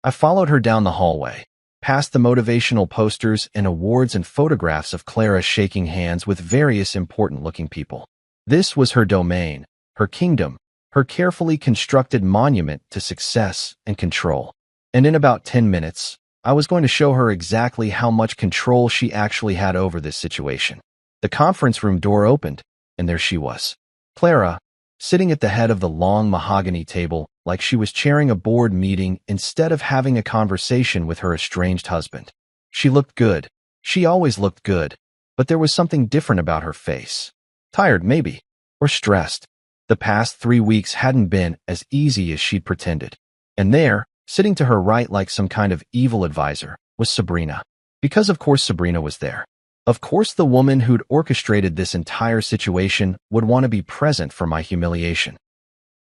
I followed her down the hallway, past the motivational posters and awards and photographs of Clara shaking hands with various important-looking people. This was her domain, her kingdom, her carefully constructed monument to success and control. And in about 10 minutes, I was going to show her exactly how much control she actually had over this situation. The conference room door opened, and there she was. Clara, sitting at the head of the long mahogany table like she was chairing a board meeting instead of having a conversation with her estranged husband. She looked good. She always looked good, but there was something different about her face. Tired, maybe, or stressed. The past 3 weeks hadn't been as easy as she'd pretended. And there, sitting to her right like some kind of evil advisor, was Sabrina. Because of course Sabrina was there. Of course the woman who'd orchestrated this entire situation would want to be present for my humiliation.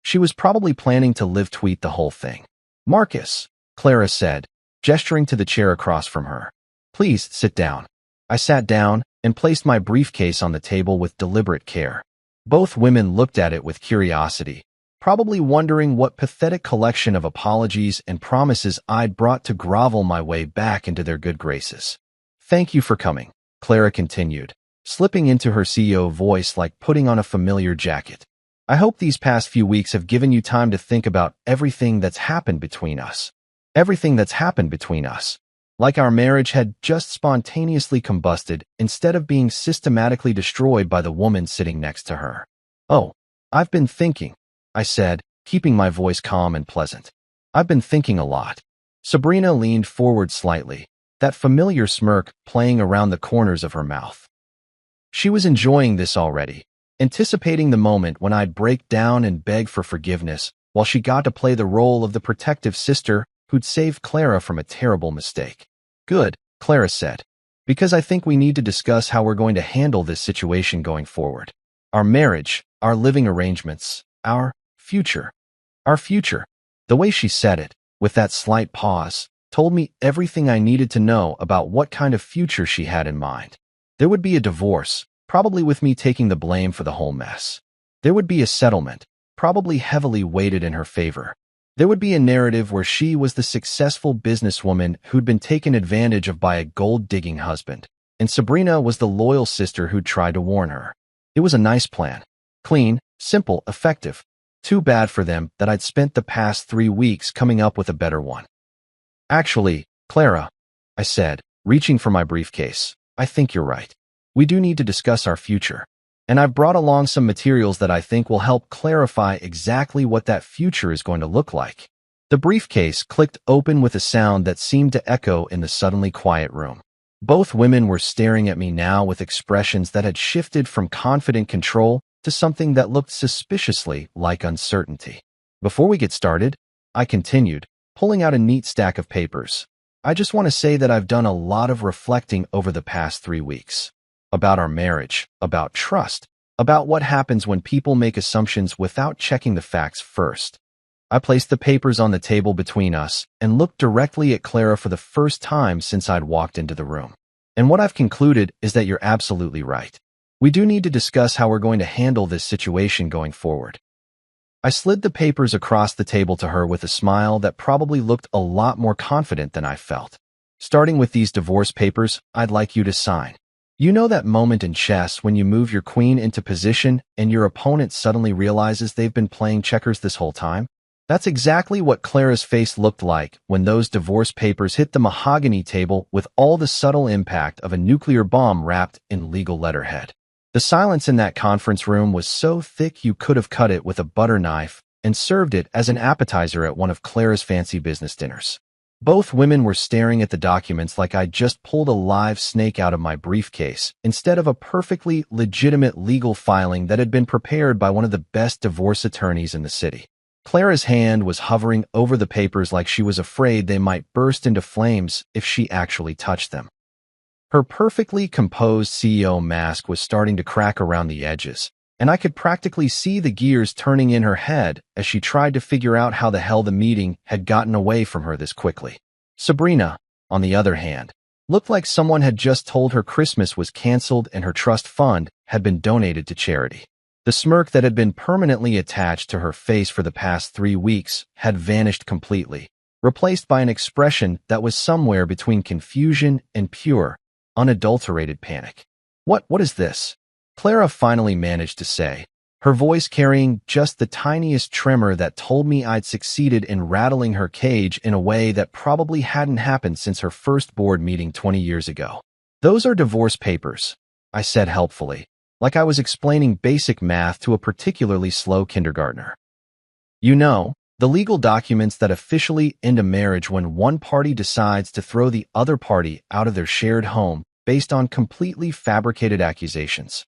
She was probably planning to live tweet the whole thing. "Marcus," Clara said, gesturing to the chair across from her. "Please sit down." I sat down and placed my briefcase on the table with deliberate care. Both women looked at it with curiosity, probably wondering what pathetic collection of apologies and promises I'd brought to grovel my way back into their good graces. "Thank you for coming," Clara continued, slipping into her CEO voice like putting on a familiar jacket. "I hope these past few weeks have given you time to think about everything that's happened between us. Everything that's happened between us. Like our marriage had just spontaneously combusted instead of being systematically destroyed by the woman sitting next to her." "Oh, I've been thinking," I said, keeping my voice calm and pleasant. "I've been thinking a lot." Sabrina leaned forward slightly, that familiar smirk playing around the corners of her mouth. She was enjoying this already, anticipating the moment when I'd break down and beg for forgiveness while she got to play the role of the protective sister who'd saved Clara from a terrible mistake. "Good," Clara said, "because I think we need to discuss how we're going to handle this situation going forward. Our marriage, our living arrangements, our future. Our future." The way she said it, with that slight pause, told me everything I needed to know about what kind of future she had in mind. There would be a divorce, probably with me taking the blame for the whole mess. There would be a settlement, probably heavily weighted in her favor. There would be a narrative where she was the successful businesswoman who'd been taken advantage of by a gold-digging husband, and Sabrina was the loyal sister who'd tried to warn her. It was a nice plan. Clean, simple, effective. Too bad for them that I'd spent the past 3 weeks coming up with a better one. Actually, Clara, I said, reaching for my briefcase, I think you're right. We do need to discuss our future. And I've brought along some materials that I think will help clarify exactly what that future is going to look like. The briefcase clicked open with a sound that seemed to echo in the suddenly quiet room. Both women were staring at me now with expressions that had shifted from confident control to something that looked suspiciously like uncertainty. Before we get started, I continued, pulling out a neat stack of papers. I just want to say that I've done a lot of reflecting over the past 3 weeks. About our marriage, about trust, about what happens when people make assumptions without checking the facts first. I placed the papers on the table between us and looked directly at Clara for the first time since I'd walked into the room. And what I've concluded is that you're absolutely right. We do need to discuss how we're going to handle this situation going forward. I slid the papers across the table to her with a smile that probably looked a lot more confident than I felt. Starting with these divorce papers, I'd like you to sign. You know that moment in chess when you move your queen into position and your opponent suddenly realizes they've been playing checkers this whole time? That's exactly what Clara's face looked like when those divorce papers hit the mahogany table with all the subtle impact of a nuclear bomb wrapped in legal letterhead. The silence in that conference room was so thick you could have cut it with a butter knife and served it as an appetizer at one of Clara's fancy business dinners. Both women were staring at the documents like I'd just pulled a live snake out of my briefcase instead of a perfectly legitimate legal filing that had been prepared by one of the best divorce attorneys in the city. Clara's hand was hovering over the papers like she was afraid they might burst into flames if she actually touched them. Her perfectly composed CEO mask was starting to crack around the edges, and I could practically see the gears turning in her head as she tried to figure out how the hell the meeting had gotten away from her this quickly. Sabrina, on the other hand, looked like someone had just told her Christmas was canceled and her trust fund had been donated to charity. The smirk that had been permanently attached to her face for the past 3 weeks had vanished completely, replaced by an expression that was somewhere between confusion and pure, unadulterated panic. What is this? Clara finally managed to say, her voice carrying just the tiniest tremor that told me I'd succeeded in rattling her cage in a way that probably hadn't happened since her first board meeting 20 years ago. Those are divorce papers, I said helpfully, like I was explaining basic math to a particularly slow kindergartner. You know, the legal documents that officially end a marriage when one party decides to throw the other party out of their shared home based on completely fabricated accusations.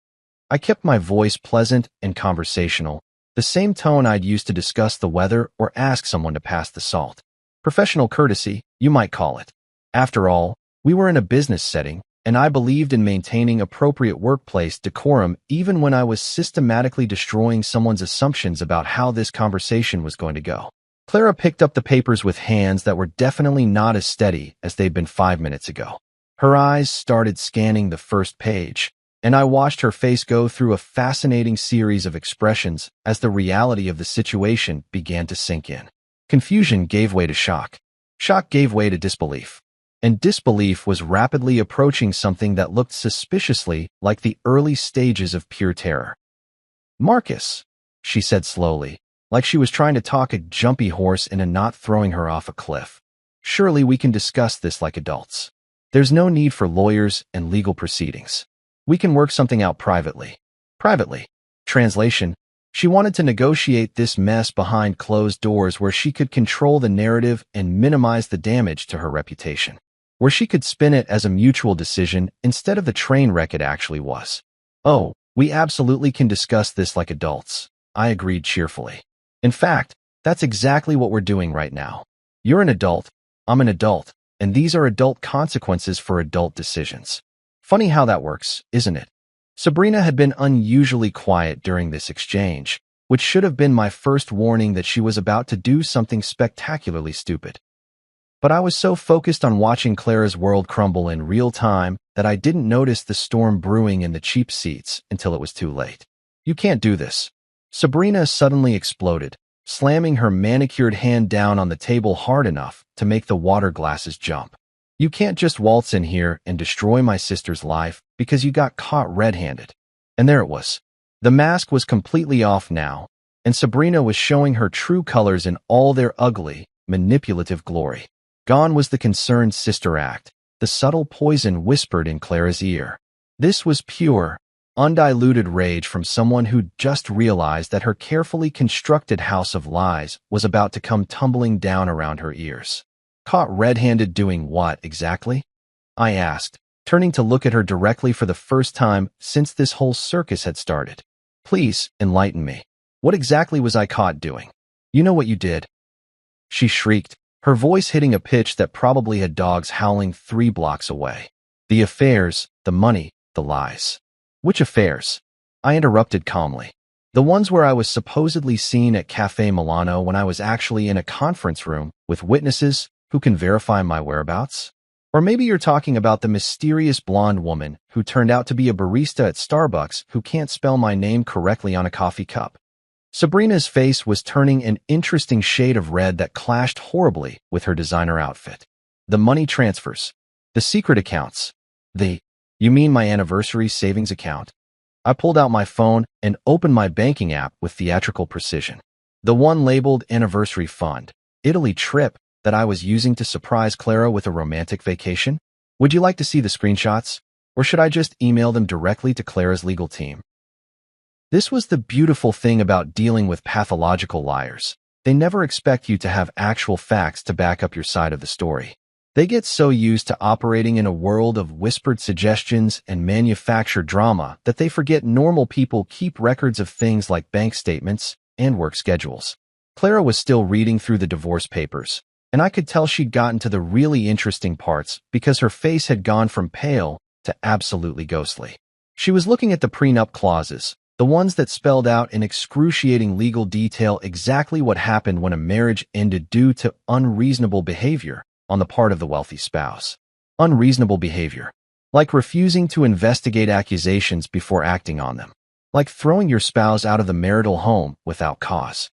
I kept my voice pleasant and conversational, the same tone I'd used to discuss the weather or ask someone to pass the salt. Professional courtesy, you might call it. After all, we were in a business setting, and I believed in maintaining appropriate workplace decorum even when I was systematically destroying someone's assumptions about how this conversation was going to go. Clara picked up the papers with hands that were definitely not as steady as they'd been 5 minutes ago. Her eyes started scanning the first page, and I watched her face go through a fascinating series of expressions as the reality of the situation began to sink in. Confusion gave way to shock. Shock gave way to disbelief. And disbelief was rapidly approaching something that looked suspiciously like the early stages of pure terror. "Marcus," she said slowly, like she was trying to talk a jumpy horse into not throwing her off a cliff. "Surely we can discuss this like adults. There's no need for lawyers and legal proceedings. We can work something out privately." Privately. Translation: she wanted to negotiate this mess behind closed doors where she could control the narrative and minimize the damage to her reputation. Where she could spin it as a mutual decision instead of the train wreck it actually was. "Oh, we absolutely can discuss this like adults," I agreed cheerfully. "In fact, that's exactly what we're doing right now. You're an adult, I'm an adult, and these are adult consequences for adult decisions." Funny how that works, isn't it? Sabrina had been unusually quiet during this exchange, which should have been my first warning that she was about to do something spectacularly stupid. But I was so focused on watching Clara's world crumble in real time that I didn't notice the storm brewing in the cheap seats until it was too late. You can't do this. Sabrina suddenly exploded, slamming her manicured hand down on the table hard enough to make the water glasses jump. You can't just waltz in here and destroy my sister's life because you got caught red-handed. And there it was. The mask was completely off now, and Sabrina was showing her true colors in all their ugly, manipulative glory. Gone was the concerned sister act, the subtle poison whispered in Clara's ear. This was pure, undiluted rage from someone who'd just realized that her carefully constructed house of lies was about to come tumbling down around her ears. Caught red-handed doing what, exactly? I asked, turning to look at her directly for the first time since this whole circus had started. Please, enlighten me. What exactly was I caught doing? You know what you did? She shrieked, her voice hitting a pitch that probably had dogs howling 3 blocks away. The affairs, the money, the lies. Which affairs? I interrupted calmly. The ones where I was supposedly seen at Cafe Milano when I was actually in a conference room with witnesses who can verify my whereabouts? Or maybe you're talking about the mysterious blonde woman who turned out to be a barista at Starbucks who can't spell my name correctly on a coffee cup. Sabrina's face was turning an interesting shade of red that clashed horribly with her designer outfit. The money transfers. The secret accounts. You mean my anniversary savings account? I pulled out my phone and opened my banking app with theatrical precision. The one labeled Anniversary Fund, Italy trip that I was using to surprise Clara with a romantic vacation. Would you like to see the screenshots? Or should I just email them directly to Clara's legal team? This was the beautiful thing about dealing with pathological liars. They never expect you to have actual facts to back up your side of the story. They get so used to operating in a world of whispered suggestions and manufactured drama that they forget normal people keep records of things like bank statements and work schedules. Clara was still reading through the divorce papers, and I could tell she'd gotten to the really interesting parts because her face had gone from pale to absolutely ghostly. She was looking at the prenup clauses, the ones that spelled out in excruciating legal detail exactly what happened when a marriage ended due to unreasonable behavior on the part of the wealthy spouse. Unreasonable behavior. Like refusing to investigate accusations before acting on them. Like throwing your spouse out of the marital home without cause.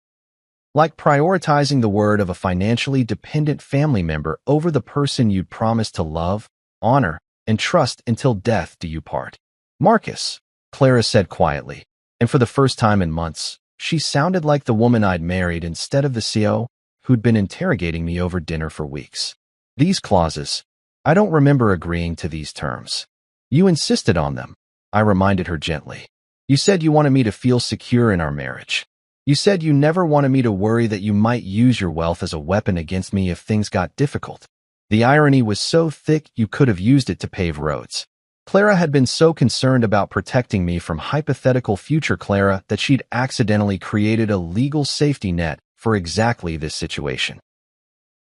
Like prioritizing the word of a financially dependent family member over the person you'd promised to love, honor, and trust until death do you part. Marcus, Clara said quietly, and for the first time in months, she sounded like the woman I'd married instead of the CO who'd been interrogating me over dinner for weeks. These clauses, I don't remember agreeing to these terms. You insisted on them, I reminded her gently. You said you wanted me to feel secure in our marriage. You said you never wanted me to worry that you might use your wealth as a weapon against me if things got difficult. The irony was so thick you could have used it to pave roads. Clara had been so concerned about protecting me from hypothetical future Clara that she'd accidentally created a legal safety net for exactly this situation.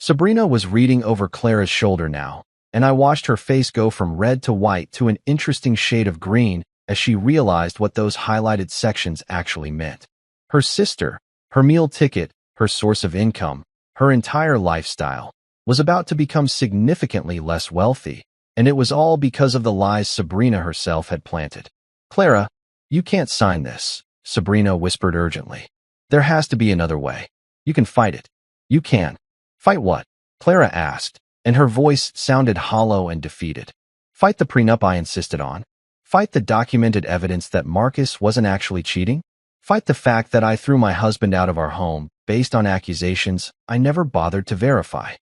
Sabrina was reading over Clara's shoulder now, and I watched her face go from red to white to an interesting shade of green as she realized what those highlighted sections actually meant. Her sister, her meal ticket, her source of income, her entire lifestyle, was about to become significantly less wealthy, and it was all because of the lies Sabrina herself had planted. Clara, you can't sign this, Sabrina whispered urgently. There has to be another way. You can fight it. You can. Fight what? Clara asked, and her voice sounded hollow and defeated. Fight the prenup I insisted on. Fight the documented evidence that Marcus wasn't actually cheating. Fight the fact that I threw my husband out of our home based on accusations I never bothered to verify.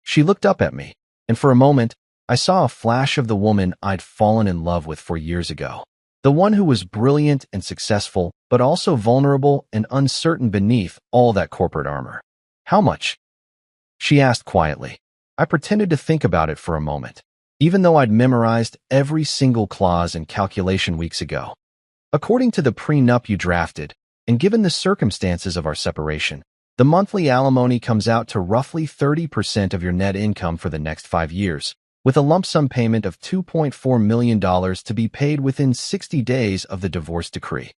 She looked up at me, and for a moment, I saw a flash of the woman I'd fallen in love with 4 years ago. The one who was brilliant and successful, but also vulnerable and uncertain beneath all that corporate armor. How much? She asked quietly. I pretended to think about it for a moment, even though I'd memorized every single clause and calculation weeks ago. According to the prenup you drafted, and given the circumstances of our separation, the monthly alimony comes out to roughly 30% of your net income for the next 5 years, with a lump sum payment of $2.4 million to be paid within 60 days of the divorce decree.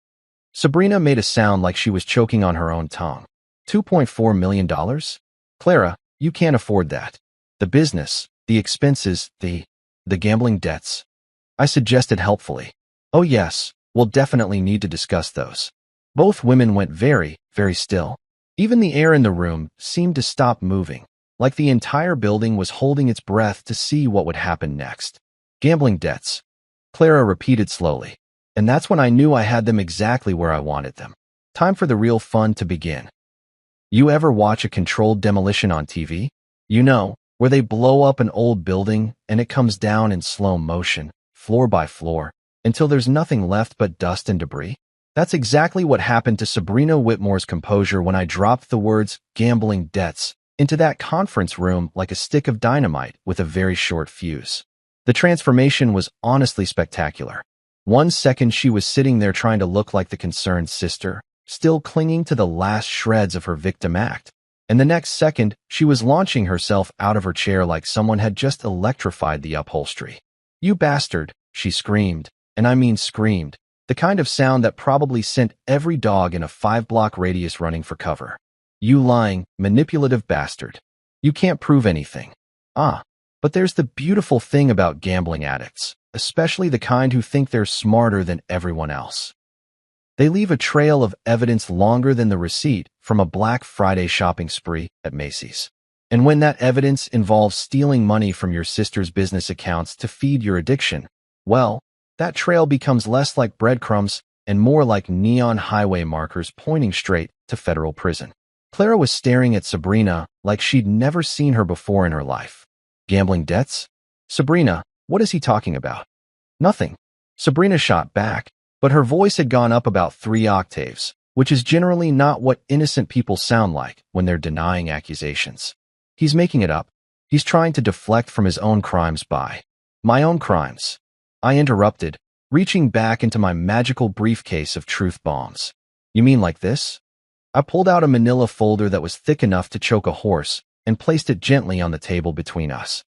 Sabrina made a sound like she was choking on her own tongue. $2.4 million? Clara, you can't afford that. The business, the expenses, the gambling debts. I suggested helpfully. Oh yes, we'll definitely need to discuss those. Both women went very, very still. Even the air in the room seemed to stop moving, like the entire building was holding its breath to see what would happen next. Gambling debts, Clara repeated slowly. And that's when I knew I had them exactly where I wanted them. Time for the real fun to begin. You ever watch a controlled demolition on TV? You know, where they blow up an old building and it comes down in slow motion, floor by floor, until there's nothing left but dust and debris? That's exactly what happened to Sabrina Whitmore's composure when I dropped the words gambling debts into that conference room like a stick of dynamite with a very short fuse. The transformation was honestly spectacular. 1 second she was sitting there trying to look like the concerned sister, still clinging to the last shreds of her victim act. And the next second, she was launching herself out of her chair like someone had just electrified the upholstery. "You bastard," she screamed, and I mean screamed, the kind of sound that probably sent every dog in a 5-block radius running for cover. "You lying, manipulative bastard. You can't prove anything." But there's the beautiful thing about gambling addicts, especially the kind who think they're smarter than everyone else. They leave a trail of evidence longer than the receipt from a Black Friday shopping spree at Macy's. And when that evidence involves stealing money from your sister's business accounts to feed your addiction, well, that trail becomes less like breadcrumbs and more like neon highway markers pointing straight to federal prison. Clara was staring at Sabrina like she'd never seen her before in her life. Gambling debts? Sabrina, what is he talking about? Nothing. Sabrina shot back, but her voice had gone up about 3 octaves, which is generally not what innocent people sound like when they're denying accusations. He's making it up. He's trying to deflect from his own crimes by my own crimes. I interrupted, reaching back into my magical briefcase of truth bombs. You mean like this? I pulled out a manila folder that was thick enough to choke a horse and placed it gently on the table between us.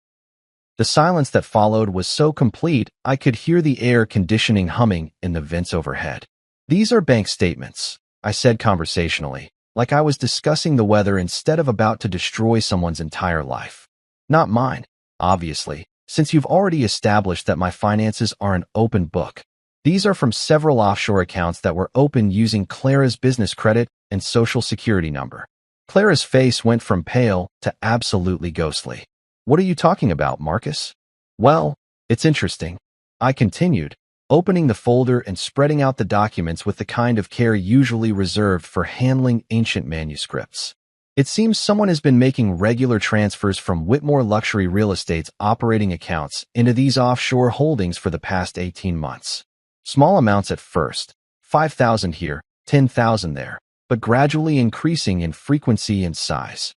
The silence that followed was so complete I could hear the air conditioning humming in the vents overhead. "These are bank statements," I said conversationally, like I was discussing the weather instead of about to destroy someone's entire life. Not mine, obviously, since you've already established that my finances are an open book. These are from several offshore accounts that were opened using Clara's business credit and social security number. Clara's face went from pale to absolutely ghostly. "What are you talking about, Marcus?" "Well, it's interesting," I continued, opening the folder and spreading out the documents with the kind of care usually reserved for handling ancient manuscripts. "It seems someone has been making regular transfers from Whitmore Luxury Real Estate's operating accounts into these offshore holdings for the past 18 months. Small amounts at first, 5,000 here, 10,000 there, but gradually increasing in frequency and size."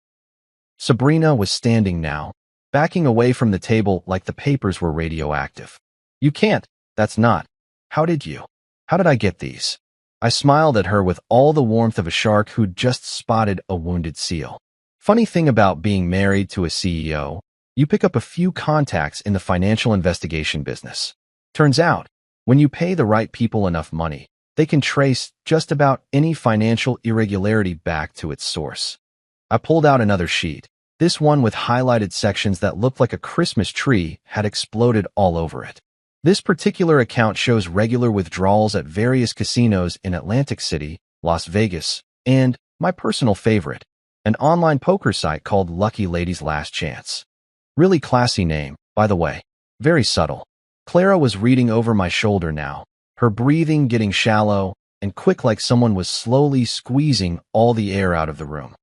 Sabrina was standing now, backing away from the table like the papers were radioactive. "You can't, that's not. How did I get these?" I smiled at her with all the warmth of a shark who'd just spotted a wounded seal. Funny thing about being married to a CEO, you pick up a few contacts in the financial investigation business. Turns out, when you pay the right people enough money, they can trace just about any financial irregularity back to its source. I pulled out another sheet. This one with highlighted sections that looked like a Christmas tree had exploded all over it. This particular account shows regular withdrawals at various casinos in Atlantic City, Las Vegas, and, my personal favorite, an online poker site called Lucky Lady's Last Chance. Really classy name, by the way. Very subtle. Clara was reading over my shoulder now, her breathing getting shallow and quick like someone was slowly squeezing all the air out of the room.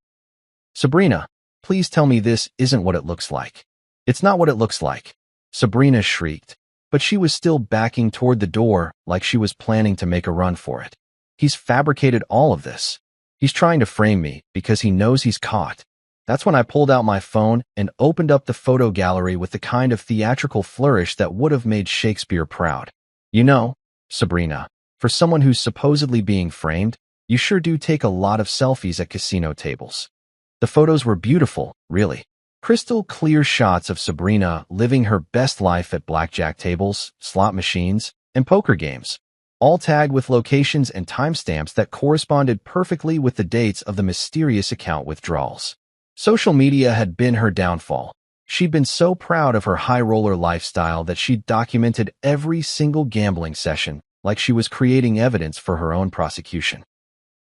"Sabrina, please tell me this isn't what it looks like." "It's not what it looks like," Sabrina shrieked, but she was still backing toward the door like she was planning to make a run for it. "He's fabricated all of this. He's trying to frame me because he knows he's caught." That's when I pulled out my phone and opened up the photo gallery with the kind of theatrical flourish that would have made Shakespeare proud. "You know, Sabrina, for someone who's supposedly being framed, you sure do take a lot of selfies at casino tables." The photos were beautiful, really. Crystal clear shots of Sabrina living her best life at blackjack tables, slot machines, and poker games, all tagged with locations and timestamps that corresponded perfectly with the dates of the mysterious account withdrawals. Social media had been her downfall, She'd been so proud of her high-roller lifestyle that she'd documented every single gambling session like she was creating evidence for her own prosecution.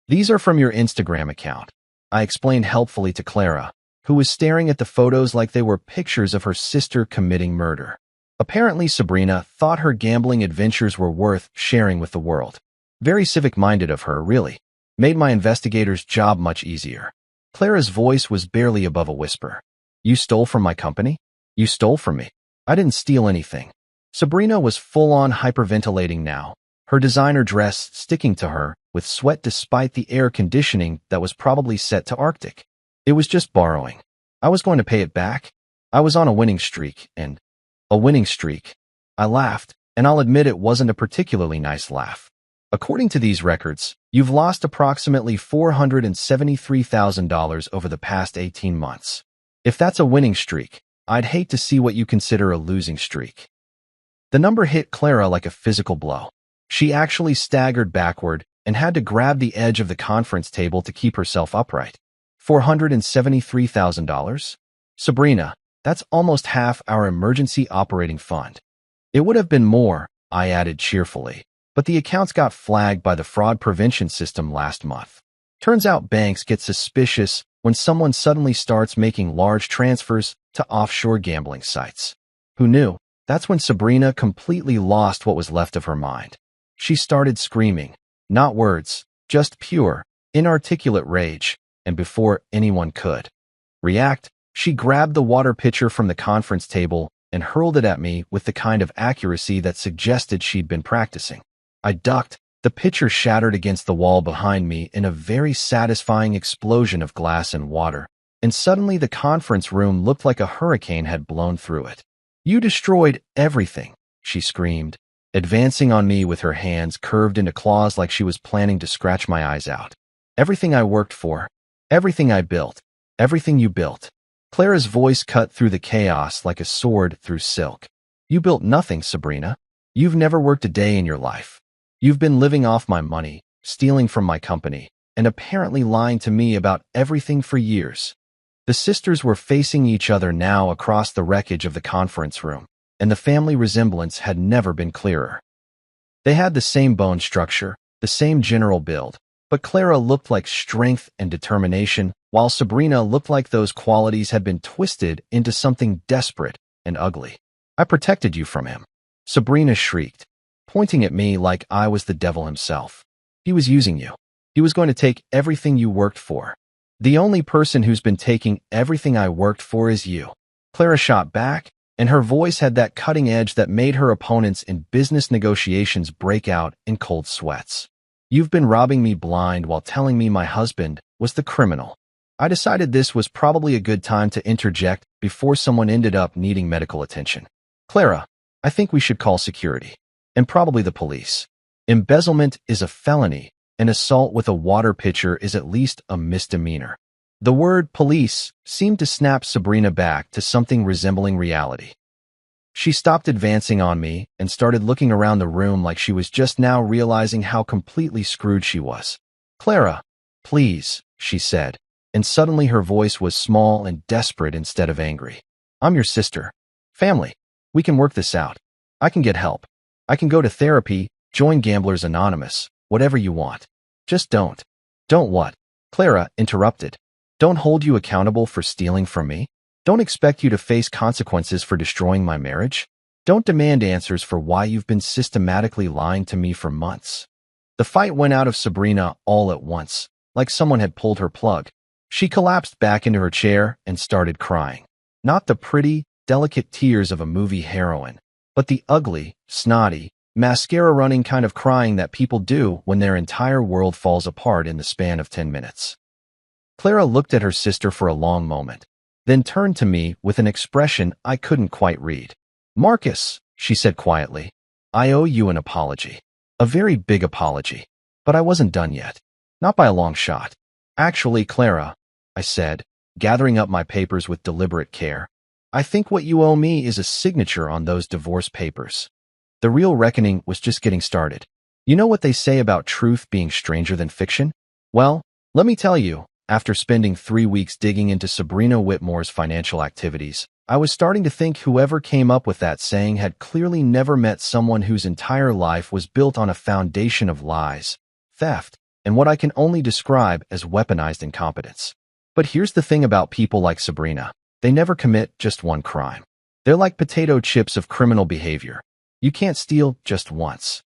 "These are from your Instagram account," I explained helpfully to Clara, who was staring at the photos like they were pictures of her sister committing murder. Apparently, Sabrina thought her gambling adventures were worth sharing with the world. Very civic-minded of her, really. Made my investigator's job much easier. Clara's voice was barely above a whisper. "You stole from my company? You stole from me. I didn't steal anything." Sabrina was full-on hyperventilating now, her designer dress sticking to her, with sweat despite the air conditioning that was probably set to Arctic. "It was just borrowing. I was going to pay it back. I was on a winning streak, and—" "A winning streak?" I laughed, and I'll admit it wasn't a particularly nice laugh. "According to these records, you've lost approximately $473,000 over the past 18 months. If that's a winning streak, I'd hate to see what you consider a losing streak." The number hit Clara like a physical blow. She actually staggered backward and had to grab the edge of the conference table to keep herself upright. $473,000? Sabrina, that's almost half our emergency operating fund. It would have been more, I added cheerfully, but the accounts got flagged by the fraud prevention system last month. Turns out banks get suspicious when someone suddenly starts making large transfers to offshore gambling sites. Who knew? That's when Sabrina completely lost what was left of her mind. She started screaming. Not words, just pure, inarticulate rage, and before anyone could react, she grabbed the water pitcher from the conference table and hurled it at me with the kind of accuracy that suggested she'd been practicing. I ducked. The pitcher shattered against the wall behind me in a very satisfying explosion of glass and water, and suddenly the conference room looked like a hurricane had blown through it. "You destroyed everything," she screamed, advancing on me with her hands curved into claws like she was planning to scratch my eyes out. "Everything I worked for, everything I built, everything you built." Clara's voice cut through the chaos like a sword through silk. "You built nothing, Sabrina. You've never worked a day in your life. You've been living off my money, stealing from my company, and apparently lying to me about everything for years." The sisters were facing each other now across the wreckage of the conference room, and the family resemblance had never been clearer. They had the same bone structure, the same general build, but Clara looked like strength and determination, while Sabrina looked like those qualities had been twisted into something desperate and ugly. "I protected you from him," Sabrina shrieked, pointing at me like I was the devil himself. "He was using you. He was going to take everything you worked for. The only person who's been taking everything I worked for is you." Clara shot back, and her voice had that cutting edge that made her opponents in business negotiations break out in cold sweats. "You've been robbing me blind while telling me my husband was the criminal." I decided this was probably a good time to interject before someone ended up needing medical attention. "Clara, I think we should call security. And probably the police. Embezzlement is a felony, and assault with a water pitcher is at least a misdemeanor." The word police seemed to snap Sabrina back to something resembling reality. She stopped advancing on me and started looking around the room like she was just now realizing how completely screwed she was. "Clara, please," she said, and suddenly her voice was small and desperate instead of angry. "I'm your sister. Family. We can work this out. I can get help. I can go to therapy, join Gamblers Anonymous, whatever you want. Just don't." "Don't what?" Clara interrupted. "Don't hold you accountable for stealing from me? Don't expect you to face consequences for destroying my marriage? Don't demand answers for why you've been systematically lying to me for months?" The fight went out of Sabrina all at once, like someone had pulled her plug. She collapsed back into her chair and started crying. Not the pretty, delicate tears of a movie heroine, but the ugly, snotty, mascara-running kind of crying that people do when their entire world falls apart in the span of 10 minutes. Clara looked at her sister for a long moment, then turned to me with an expression I couldn't quite read. "Marcus," she said quietly, "I owe you an apology. A very big apology. But I wasn't done yet. Not by a long shot. Actually, Clara," I said, gathering up my papers with deliberate care, "I think what you owe me is a signature on those divorce papers. The real reckoning was just getting started. You know what they say about truth being stranger than fiction? Well, let me tell you, after spending 3 weeks digging into Sabrina Whitmore's financial activities, I was starting to think whoever came up with that saying had clearly never met someone whose entire life was built on a foundation of lies, theft, and what I can only describe as weaponized incompetence. But here's the thing about people like Sabrina. They never commit just one crime. They're like potato chips of criminal behavior. You can't steal just once.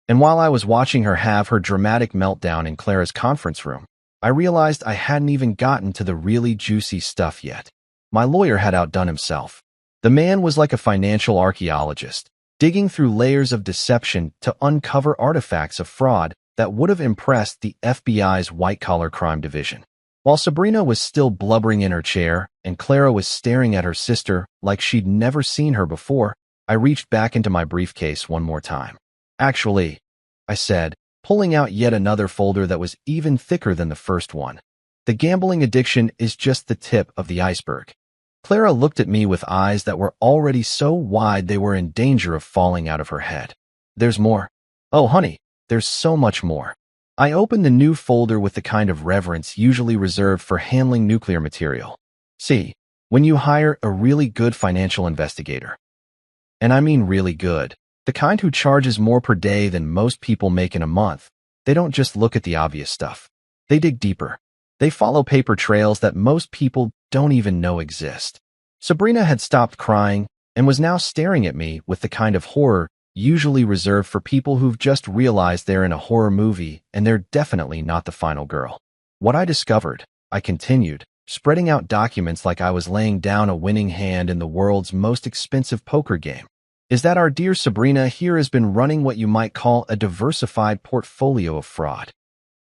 And while I was watching her have her dramatic meltdown in Clara's conference room, I realized I hadn't even gotten to the really juicy stuff yet. My lawyer had outdone himself. The man was like a financial archaeologist, digging through layers of deception to uncover artifacts of fraud that would have impressed the FBI's white-collar crime division. While Sabrina was still blubbering in her chair and Clara was staring at her sister like she'd never seen her before, I reached back into my briefcase one more time. Actually, I said, pulling out yet another folder that was even thicker than the first one. The gambling addiction is just the tip of the iceberg. Clara looked at me with eyes that were already so wide they were in danger of falling out of her head. There's more. Oh, honey, there's so much more. I opened the new folder with the kind of reverence usually reserved for handling nuclear material. See, when you hire a really good financial investigator, and I mean really good, the kind who charges more per day than most people make in a month, they don't just look at the obvious stuff. They dig deeper. They follow paper trails that most people don't even know exist. Sabrina had stopped crying and was now staring at me with the kind of horror usually reserved for people who've just realized they're in a horror movie and they're definitely not the final girl. What I discovered, I continued, spreading out documents like I was laying down a winning hand in the world's most expensive poker game, is that our dear Sabrina here has been running what you might call a diversified portfolio of fraud.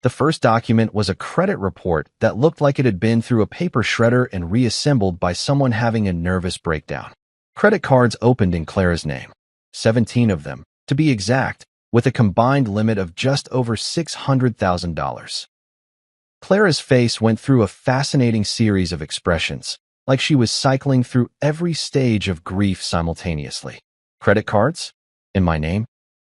The first document was a credit report that looked like it had been through a paper shredder and reassembled by someone having a nervous breakdown. Credit cards opened in Clara's name. 17 of them, to be exact, with a combined limit of just over $600,000. Clara's face went through a fascinating series of expressions, like she was cycling through every stage of grief simultaneously. Credit cards? In my name?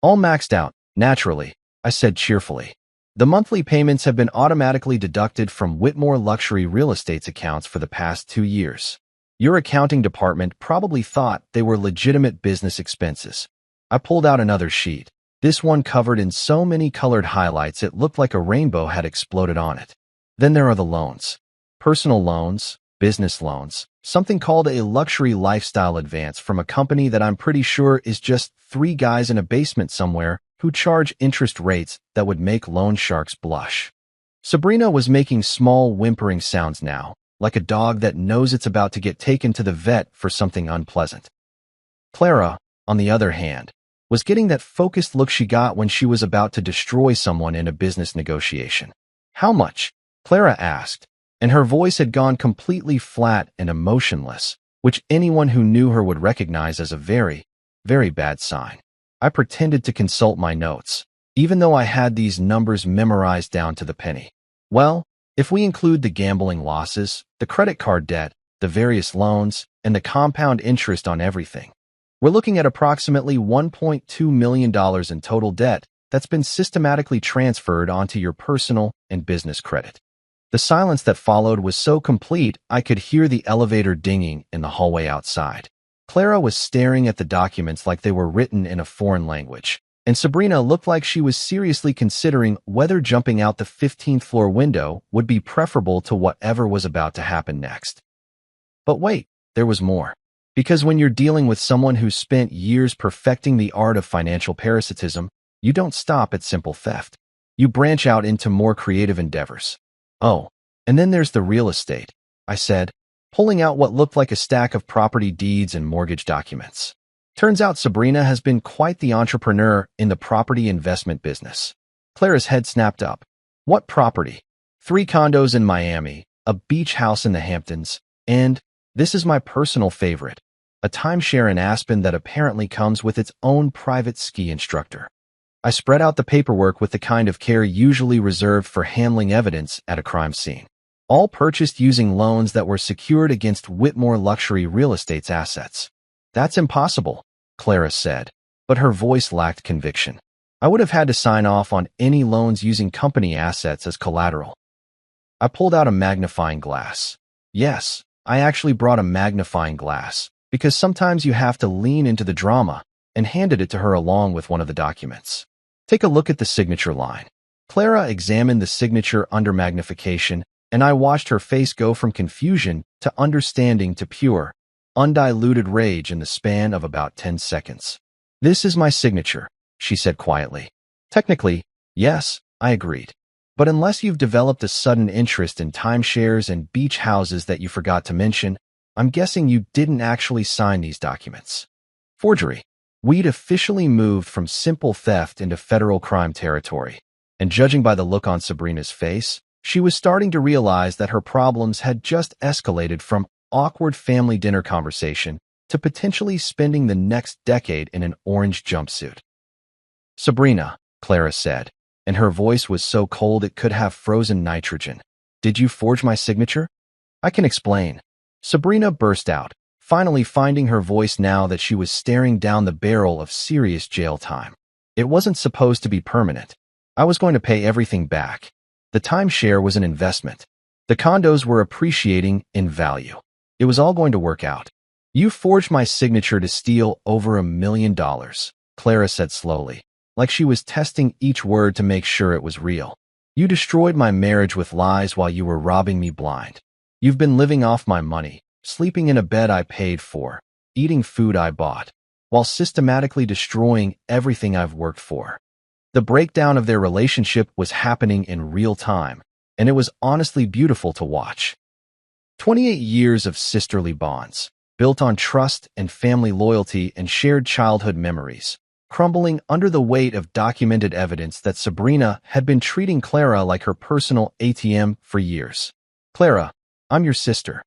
All maxed out, naturally, I said cheerfully. The monthly payments have been automatically deducted from Whitmore Luxury Real Estate's accounts for the past 2 years. Your accounting department probably thought they were legitimate business expenses. I pulled out another sheet, this one covered in so many colored highlights it looked like a rainbow had exploded on it. Then there are the loans. Personal loans, business loans, something called a luxury lifestyle advance from a company that I'm pretty sure is just 3 guys in a basement somewhere who charge interest rates that would make loan sharks blush. Sabrina was making small whimpering sounds now, like a dog that knows it's about to get taken to the vet for something unpleasant. Clara, on the other hand, was getting that focused look she got when she was about to destroy someone in a business negotiation. How much? Clara asked, and her voice had gone completely flat and emotionless, which anyone who knew her would recognize as a very, very bad sign. I pretended to consult my notes, even though I had these numbers memorized down to the penny. Well, if we include the gambling losses, the credit card debt, the various loans, and the compound interest on everything, we're looking at approximately $1.2 million in total debt that's been systematically transferred onto your personal and business credit. The silence that followed was so complete I could hear the elevator dinging in the hallway outside. Clara was staring at the documents like they were written in a foreign language, and Sabrina looked like she was seriously considering whether jumping out the 15th floor window would be preferable to whatever was about to happen next. But wait, there was more. Because when you're dealing with someone who's spent years perfecting the art of financial parasitism, you don't stop at simple theft. You branch out into more creative endeavors. Oh, and then there's the real estate, I said, pulling out what looked like a stack of property deeds and mortgage documents. Turns out Sabrina has been quite the entrepreneur in the property investment business. Clara's head snapped up. What property? 3 condos in Miami, a beach house in the Hamptons, and, this is my personal favorite, a timeshare in Aspen that apparently comes with its own private ski instructor. I spread out the paperwork with the kind of care usually reserved for handling evidence at a crime scene. All purchased using loans that were secured against Whitmore Luxury Real Estate's assets. That's impossible, Clara said, but her voice lacked conviction. I would have had to sign off on any loans using company assets as collateral. I pulled out a magnifying glass. Yes, I actually brought a magnifying glass, because sometimes you have to lean into the drama, and handed it to her along with one of the documents. Take a look at the signature line. Clara examined the signature under magnification, and I watched her face go from confusion to understanding to pure, undiluted rage in the span of about 10 seconds. "This is my signature," she said quietly. "Technically, yes," I agreed. "But unless you've developed a sudden interest in timeshares and beach houses that you forgot to mention, I'm guessing you didn't actually sign these documents." Forgery. We'd officially moved from simple theft into federal crime territory, and judging by the look on Sabrina's face, she was starting to realize that her problems had just escalated from awkward family dinner conversation to potentially spending the next decade in an orange jumpsuit. "Sabrina," Clara said, and her voice was so cold it could have frozen nitrogen. "Did you forge my signature?" "I can explain." Sabrina burst out, finally finding her voice now that she was staring down the barrel of serious jail time. "It wasn't supposed to be permanent. I was going to pay everything back. The timeshare was an investment. The condos were appreciating in value. It was all going to work out. You forged my signature to steal over $1 million, Clara said slowly, like she was testing each word to make sure it was real. You destroyed my marriage with lies while you were robbing me blind. You've been living off my money, sleeping in a bed I paid for, eating food I bought, while systematically destroying everything I've worked for." The breakdown of their relationship was happening in real time, and it was honestly beautiful to watch. 28 years of sisterly bonds, built on trust and family loyalty and shared childhood memories, crumbling under the weight of documented evidence that Sabrina had been treating Clara like her personal ATM for years. "Clara, I'm your sister,"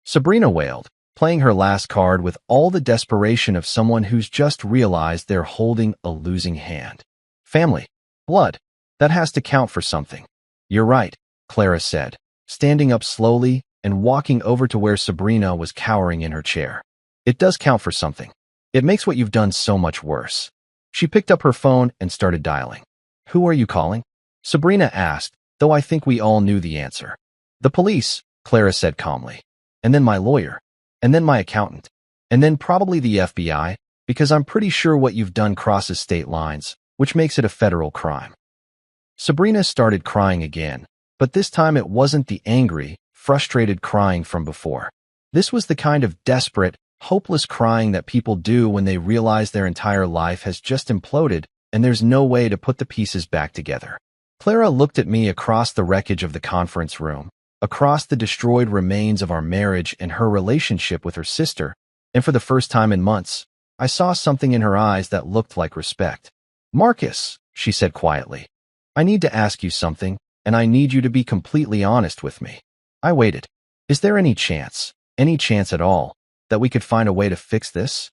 Sabrina wailed, playing her last card with all the desperation of someone who's just realized they're holding a losing hand. "Family. Blood. That has to count for something." "You're right," Clara said, standing up slowly and walking over to where Sabrina was cowering in her chair. "It does count for something. It makes what you've done so much worse." She picked up her phone and started dialing. "Who are you calling?" Sabrina asked, though I think we all knew the answer. "The police," Clara said calmly. "And then my lawyer. And then my accountant. And then probably the FBI, because I'm pretty sure what you've done crosses state lines, which makes it a federal crime." Sabrina started crying again, but this time it wasn't the angry, frustrated crying from before. This was the kind of desperate, hopeless crying that people do when they realize their entire life has just imploded and there's no way to put the pieces back together. Clara looked at me across the wreckage of the conference room, across the destroyed remains of our marriage and her relationship with her sister, and for the first time in months, I saw something in her eyes that looked like respect. "Marcus," she said quietly, "I need to ask you something, and I need you to be completely honest with me." I waited. "Is there any chance at all, that we could find a way to fix this?"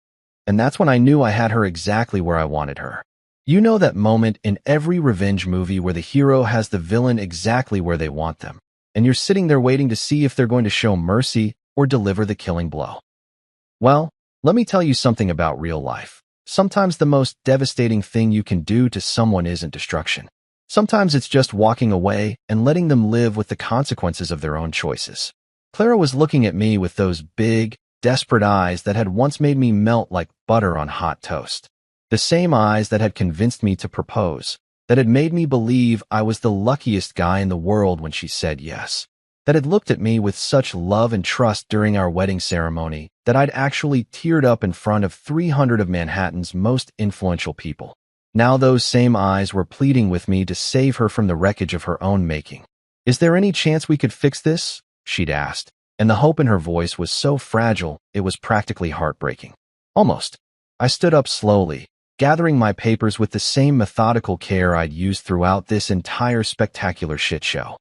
And that's when I knew I had her exactly where I wanted her. You know that moment in every revenge movie where the hero has the villain exactly where they want them, and you're sitting there waiting to see if they're going to show mercy or deliver the killing blow. Well, let me tell you something about real life. Sometimes the most devastating thing you can do to someone isn't destruction. Sometimes it's just walking away and letting them live with the consequences of their own choices. Clara was looking at me with those big, desperate eyes that had once made me melt like butter on hot toast. The same eyes that had convinced me to propose, that had made me believe I was the luckiest guy in the world when she said yes, that had looked at me with such love and trust during our wedding ceremony that I'd actually teared up in front of 300 of Manhattan's most influential people. Now those same eyes were pleading with me to save her from the wreckage of her own making. "Is there any chance we could fix this?" she'd asked, and the hope in her voice was so fragile it was practically heartbreaking. Almost. I stood up slowly, gathering my papers with the same methodical care I'd used throughout this entire spectacular shit show.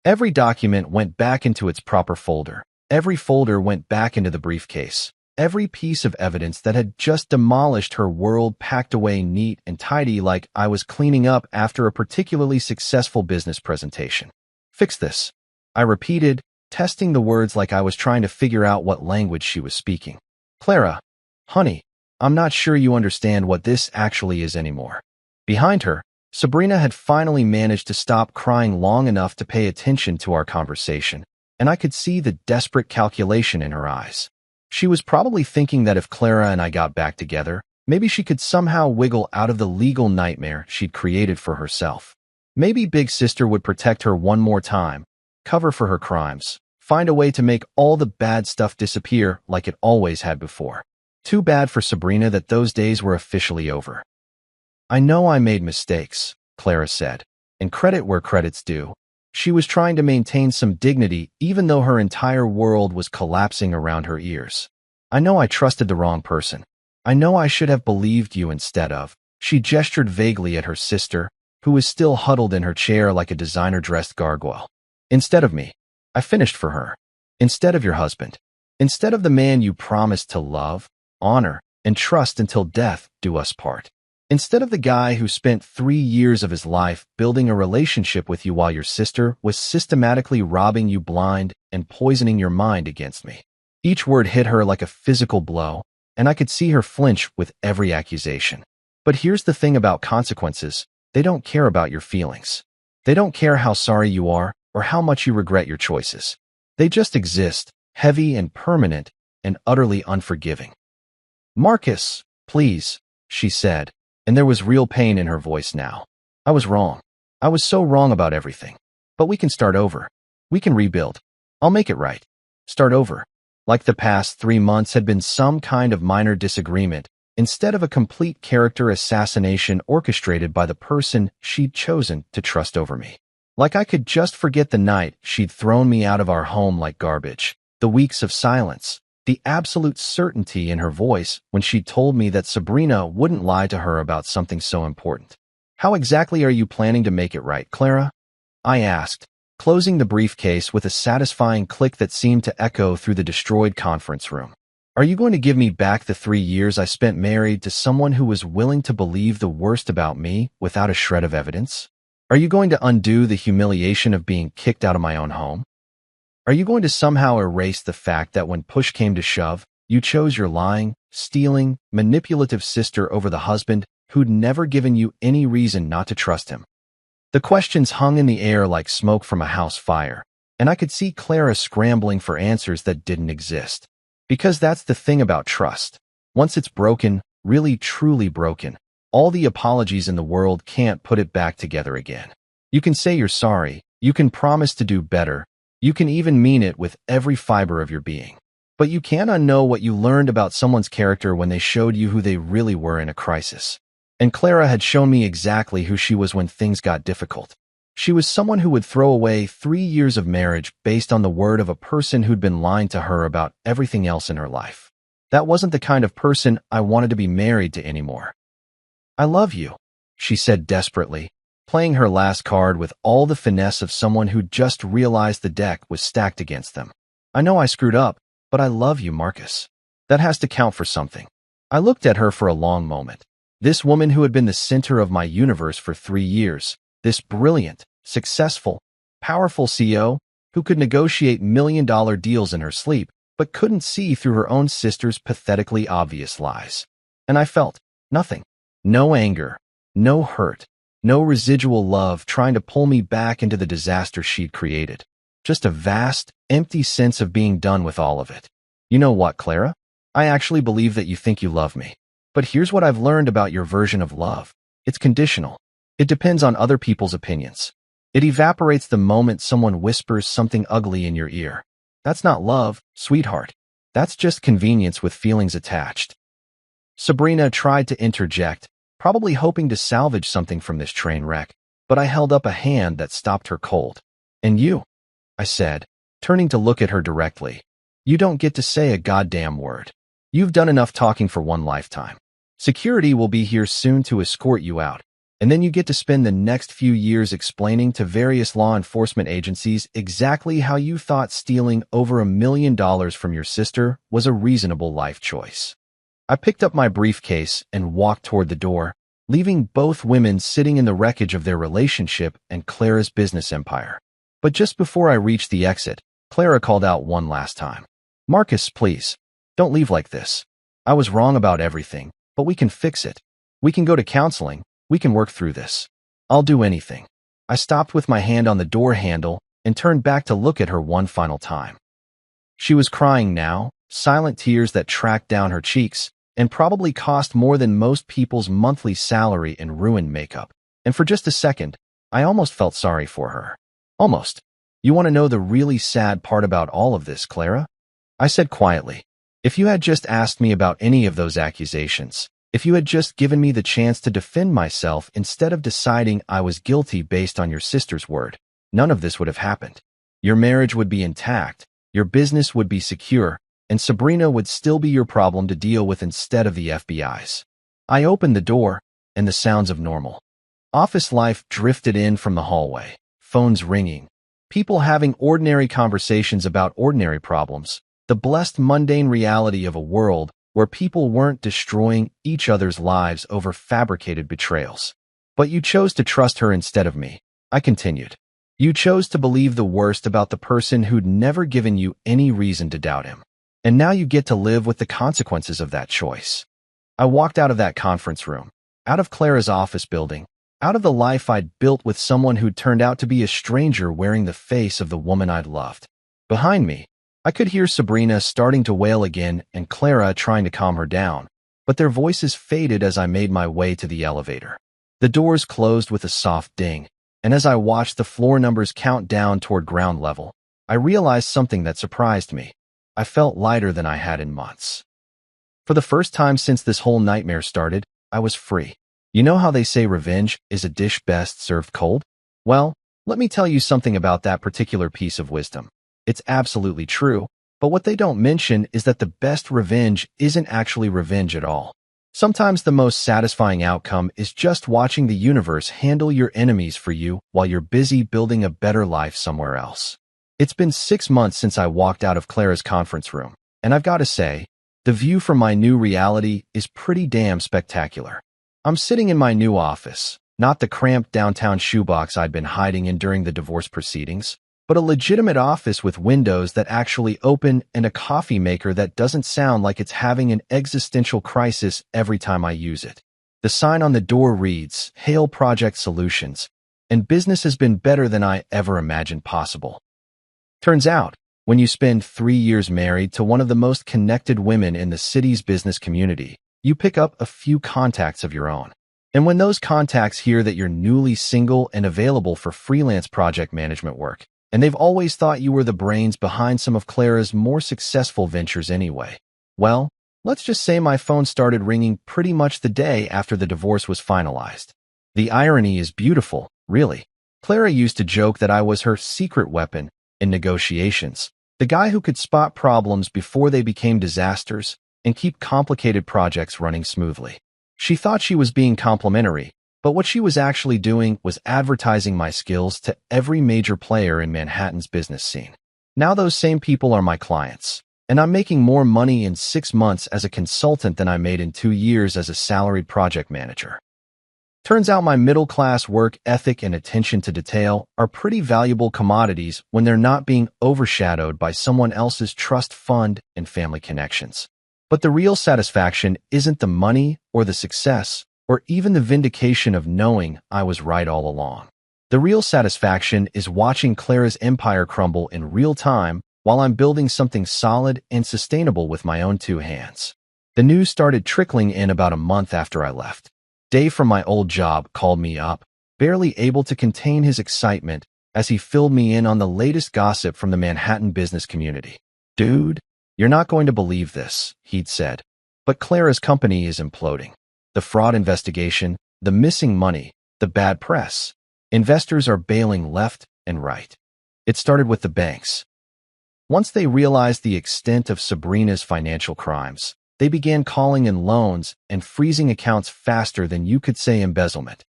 Every document went back into its proper folder. Every folder went back into the briefcase. Every piece of evidence that had just demolished her world packed away neat and tidy like I was cleaning up after a particularly successful business presentation. "Fix this," I repeated, testing the words like I was trying to figure out what language she was speaking. "Clara, honey, I'm not sure you understand what this actually is anymore." Behind her, Sabrina had finally managed to stop crying long enough to pay attention to our conversation, and I could see the desperate calculation in her eyes. She was probably thinking that if Clara and I got back together, maybe she could somehow wiggle out of the legal nightmare she'd created for herself. Maybe Big Sister would protect her one more time, cover for her crimes, find a way to make all the bad stuff disappear like it always had before. Too bad for Sabrina that those days were officially over. "I know I made mistakes," Clara said, and credit where credit's due. She was trying to maintain some dignity even though her entire world was collapsing around her ears. "I know I trusted the wrong person. I know I should have believed you instead of." She gestured vaguely at her sister, who was still huddled in her chair like a designer-dressed gargoyle. "Instead of me. I finished for her. Instead of your husband. Instead of the man you promised to love, honor, and trust until death do us part. Instead of the guy who spent 3 years of his life building a relationship with you while your sister was systematically robbing you blind and poisoning your mind against me." Each word hit her like a physical blow, and I could see her flinch with every accusation. But here's the thing about consequences: they don't care about your feelings. They don't care how sorry you are or how much you regret your choices. They just exist, heavy and permanent and utterly unforgiving. "Marcus, please," she said, and there was real pain in her voice now. "I was wrong. I was so wrong about everything. But we can start over. We can rebuild. I'll make it right. Start over." Like the past 3 months had been some kind of minor disagreement, instead of a complete character assassination orchestrated by the person she'd chosen to trust over me. Like I could just forget the night she'd thrown me out of our home like garbage, the weeks of silence, the absolute certainty in her voice when she told me that Sabrina wouldn't lie to her about something so important. "How exactly are you planning to make it right, Clara?" I asked, closing the briefcase with a satisfying click that seemed to echo through the destroyed conference room. "Are you going to give me back the 3 years I spent married to someone who was willing to believe the worst about me without a shred of evidence? Are you going to undo the humiliation of being kicked out of my own home? Are you going to somehow erase the fact that when push came to shove, you chose your lying, stealing, manipulative sister over the husband who'd never given you any reason not to trust him?" The questions hung in the air like smoke from a house fire, and I could see Clara scrambling for answers that didn't exist. Because that's the thing about trust. Once it's broken, really truly broken, all the apologies in the world can't put it back together again. You can say you're sorry, you can promise to do better, you can even mean it with every fiber of your being. But you can't unknow what you learned about someone's character when they showed you who they really were in a crisis. And Clara had shown me exactly who she was when things got difficult. She was someone who would throw away 3 years of marriage based on the word of a person who'd been lying to her about everything else in her life. That wasn't the kind of person I wanted to be married to anymore. "I love you," she said desperately, playing her last card with all the finesse of someone who'd just realized the deck was stacked against them. "I know I screwed up, but I love you, Marcus. That has to count for something." I looked at her for a long moment. This woman who had been the center of my universe for 3 years, this brilliant, successful, powerful CEO who could negotiate million-dollar deals in her sleep, but couldn't see through her own sister's pathetically obvious lies. And I felt nothing. No anger, no hurt, no residual love trying to pull me back into the disaster she'd created. Just a vast, empty sense of being done with all of it. "You know what, Clara? I actually believe that you think you love me. But here's what I've learned about your version of love. It's conditional. It depends on other people's opinions. It evaporates the moment someone whispers something ugly in your ear. That's not love, sweetheart. That's just convenience with feelings attached." Sabrina tried to interject, probably hoping to salvage something from this train wreck, but I held up a hand that stopped her cold. "And you," I said, turning to look at her directly. "You don't get to say a goddamn word. You've done enough talking for one lifetime. Security will be here soon to escort you out, and then you get to spend the next few years explaining to various law enforcement agencies exactly how you thought stealing over $1 million from your sister was a reasonable life choice." I picked up my briefcase and walked toward the door, leaving both women sitting in the wreckage of their relationship and Clara's business empire. But just before I reached the exit, Clara called out one last time. "Marcus, please, don't leave like this. I was wrong about everything, but we can fix it. We can go to counseling. We can work through this. I'll do anything." I stopped with my hand on the door handle, and turned back to look at her one final time. She was crying now, silent tears that tracked down her cheeks, and probably cost more than most people's monthly salary in ruined makeup. And for just a second, I almost felt sorry for her. Almost. You want to know the really sad part about all of this, Clara? I said quietly. If you had just asked me about any of those accusations, if you had just given me the chance to defend myself instead of deciding I was guilty based on your sister's word, none of this would have happened. Your marriage would be intact, your business would be secure, and Sabrina would still be your problem to deal with instead of the FBI's. I opened the door, and the sounds of normal office life drifted in from the hallway, phones ringing, people having ordinary conversations about ordinary problems, the blessed mundane reality of a world where people weren't destroying each other's lives over fabricated betrayals. But you chose to trust her instead of me, I continued. You chose to believe the worst about the person who'd never given you any reason to doubt him. And now you get to live with the consequences of that choice. I walked out of that conference room, out of Clara's office building, out of the life I'd built with someone who'd turned out to be a stranger wearing the face of the woman I'd loved. Behind me, I could hear Sabrina starting to wail again and Clara trying to calm her down, but their voices faded as I made my way to the elevator. The doors closed with a soft ding, and as I watched the floor numbers count down toward ground level, I realized something that surprised me. I felt lighter than I had in months. For the first time since this whole nightmare started, I was free. You know how they say revenge is a dish best served cold? Well, let me tell you something about that particular piece of wisdom. It's absolutely true, but what they don't mention is that the best revenge isn't actually revenge at all. Sometimes the most satisfying outcome is just watching the universe handle your enemies for you while you're busy building a better life somewhere else. It's been 6 months since I walked out of Clara's conference room, and I've got to say, the view from my new reality is pretty damn spectacular. I'm sitting in my new office, not the cramped downtown shoebox I'd been hiding in during the divorce proceedings, but a legitimate office with windows that actually open and a coffee maker that doesn't sound like it's having an existential crisis every time I use it. The sign on the door reads, "Hail Project Solutions," and business has been better than I ever imagined possible. Turns out, when you spend 3 years married to one of the most connected women in the city's business community, you pick up a few contacts of your own. And when those contacts hear that you're newly single and available for freelance project management work, and they've always thought you were the brains behind some of Clara's more successful ventures anyway, well, let's just say my phone started ringing pretty much the day after the divorce was finalized. The irony is beautiful, really. Clara used to joke that I was her secret weapon in negotiations, the guy who could spot problems before they became disasters and keep complicated projects running smoothly. She thought she was being complimentary, but what she was actually doing was advertising my skills to every major player in Manhattan's business scene. Now those same people are my clients, and I'm making more money in 6 months as a consultant than I made in 2 years as a salaried project manager. Turns out my middle-class work ethic and attention to detail are pretty valuable commodities when they're not being overshadowed by someone else's trust fund and family connections. But the real satisfaction isn't the money or the success or even the vindication of knowing I was right all along. The real satisfaction is watching Clara's empire crumble in real time while I'm building something solid and sustainable with my own 2 hands. The news started trickling in about a month after I left. Dave from my old job called me up, barely able to contain his excitement as he filled me in on the latest gossip from the Manhattan business community. "Dude, you're not going to believe this," he'd said, "but Clara's company is imploding. The fraud investigation, the missing money, the bad press. Investors are bailing left and right. It started with the banks. Once they realized the extent of Sabrina's financial crimes, they began calling in loans and freezing accounts faster than you could say embezzlement.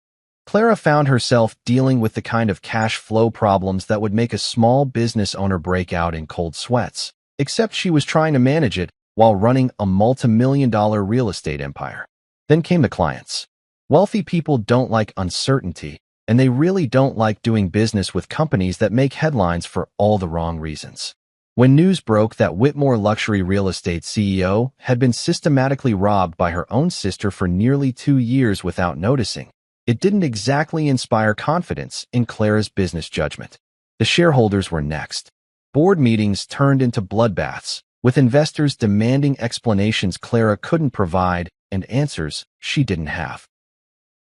Clara found herself dealing with the kind of cash flow problems that would make a small business owner break out in cold sweats, except she was trying to manage it while running a multi-million-dollar real estate empire. Then came the clients. Wealthy people don't like uncertainty, and they really don't like doing business with companies that make headlines for all the wrong reasons. When news broke that Whitmore Luxury Real Estate CEO had been systematically robbed by her own sister for nearly 2 years without noticing, it didn't exactly inspire confidence in Clara's business judgment. The shareholders were next. Board meetings turned into bloodbaths, with investors demanding explanations Clara couldn't provide and answers she didn't have.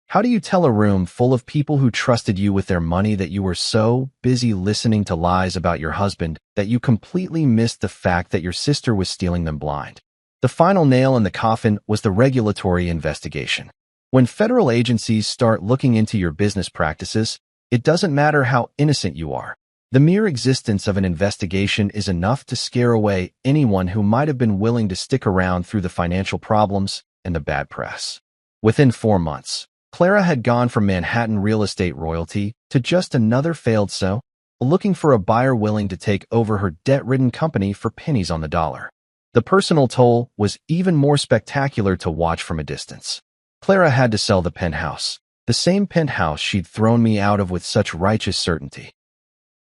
How do you tell a room full of people who trusted you with their money that you were so busy listening to lies about your husband that you completely missed the fact that your sister was stealing them blind? The final nail in the coffin was the regulatory investigation. When federal agencies start looking into your business practices, it doesn't matter how innocent you are. The mere existence of an investigation is enough to scare away anyone who might have been willing to stick around through the financial problems and the bad press. Within 4 months, Clara had gone from Manhattan real estate royalty to just another failed SO, looking for a buyer willing to take over her debt-ridden company for pennies on the dollar. The personal toll was even more spectacular to watch from a distance. Clara had to sell the penthouse, the same penthouse she'd thrown me out of with such righteous certainty.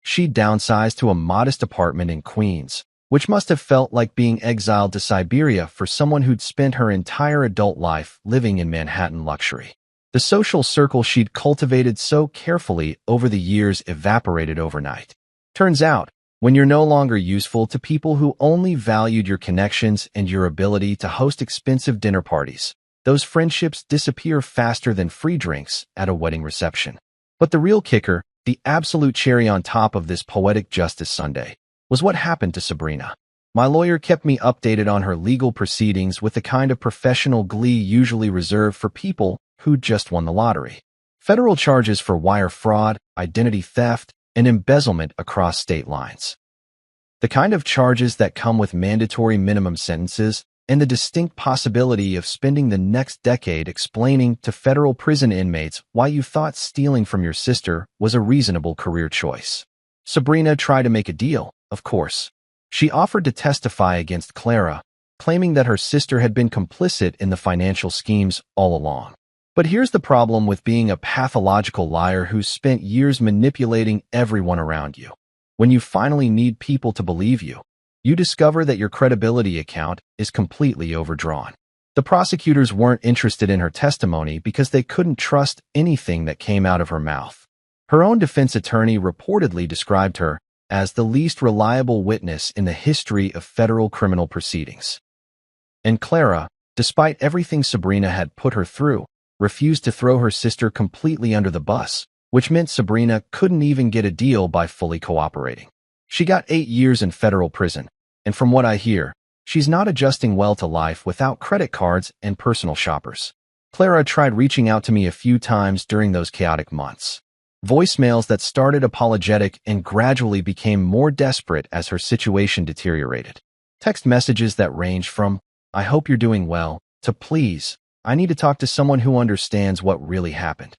She'd downsized to a modest apartment in Queens, which must have felt like being exiled to Siberia for someone who'd spent her entire adult life living in Manhattan luxury. The social circle she'd cultivated so carefully over the years evaporated overnight. Turns out, when you're no longer useful to people who only valued your connections and your ability to host expensive dinner parties, those friendships disappear faster than free drinks at a wedding reception. But the real kicker, the absolute cherry on top of this poetic justice Sunday, was what happened to Sabrina. My lawyer kept me updated on her legal proceedings with the kind of professional glee usually reserved for people who just won the lottery. Federal charges for wire fraud, identity theft, and embezzlement across state lines. The kind of charges that come with mandatory minimum sentences and the distinct possibility of spending the next decade explaining to federal prison inmates why you thought stealing from your sister was a reasonable career choice. Sabrina tried to make a deal, of course. She offered to testify against Clara, claiming that her sister had been complicit in the financial schemes all along. But here's the problem with being a pathological liar who's spent years manipulating everyone around you. When you finally need people to believe you, you discover that your credibility account is completely overdrawn. The prosecutors weren't interested in her testimony because they couldn't trust anything that came out of her mouth. Her own defense attorney reportedly described her as the least reliable witness in the history of federal criminal proceedings. And Clara, despite everything Sabrina had put her through, refused to throw her sister completely under the bus, which meant Sabrina couldn't even get a deal by fully cooperating. She got 8 years in federal prison, and from what I hear, she's not adjusting well to life without credit cards and personal shoppers. Clara tried reaching out to me a few times during those chaotic months. Voicemails that started apologetic and gradually became more desperate as her situation deteriorated. Text messages that ranged from, "I hope you're doing well," to "Please, I need to talk to someone who understands what really happened."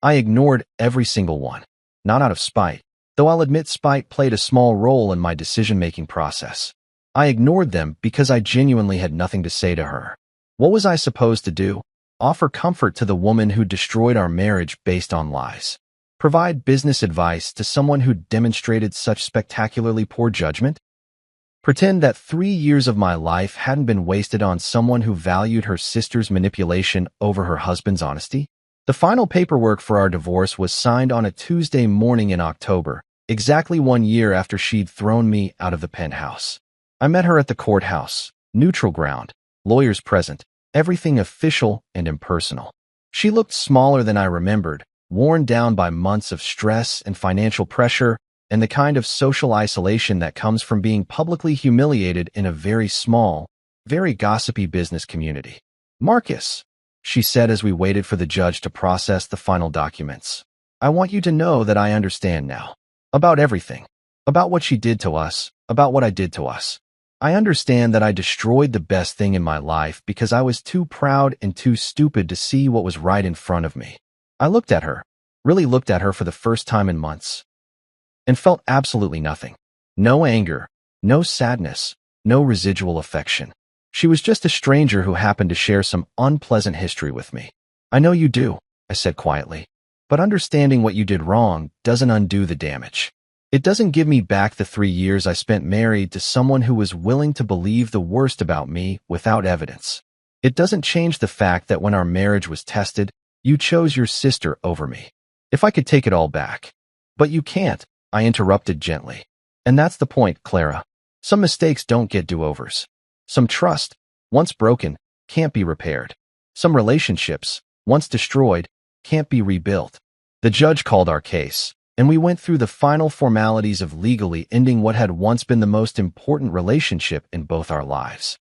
I ignored every single one, not out of spite, though I'll admit spite played a small role in my decision-making process. I ignored them because I genuinely had nothing to say to her. What was I supposed to do? Offer comfort to the woman who destroyed our marriage based on lies? Provide business advice to someone who demonstrated such spectacularly poor judgment? Pretend that 3 years of my life hadn't been wasted on someone who valued her sister's manipulation over her husband's honesty? The final paperwork for our divorce was signed on a Tuesday morning in October, exactly 1 year after she'd thrown me out of the penthouse. I met her at the courthouse, neutral ground, lawyers present, everything official and impersonal. She looked smaller than I remembered, worn down by months of stress and financial pressure, and the kind of social isolation that comes from being publicly humiliated in a very small, very gossipy business community. "Marcus," she said as we waited for the judge to process the final documents, "I want you to know that I understand now. About everything. About what she did to us, about what I did to us. I understand that I destroyed the best thing in my life because I was too proud and too stupid to see what was right in front of me." I looked at her, really looked at her for the first time in months, and felt absolutely nothing. No anger, no sadness, no residual affection. She was just a stranger who happened to share some unpleasant history with me. "I know you do," I said quietly, "but understanding what you did wrong doesn't undo the damage. It doesn't give me back the 3 years I spent married to someone who was willing to believe the worst about me without evidence. It doesn't change the fact that when our marriage was tested, you chose your sister over me. If I could take it all back. But you can't. I interrupted gently. And that's the point, Clara. Some mistakes don't get do-overs. Some trust, once broken, can't be repaired. Some relationships, once destroyed, can't be rebuilt. The judge called our case, and we went through the final formalities of legally ending what had once been the most important relationship in both our lives.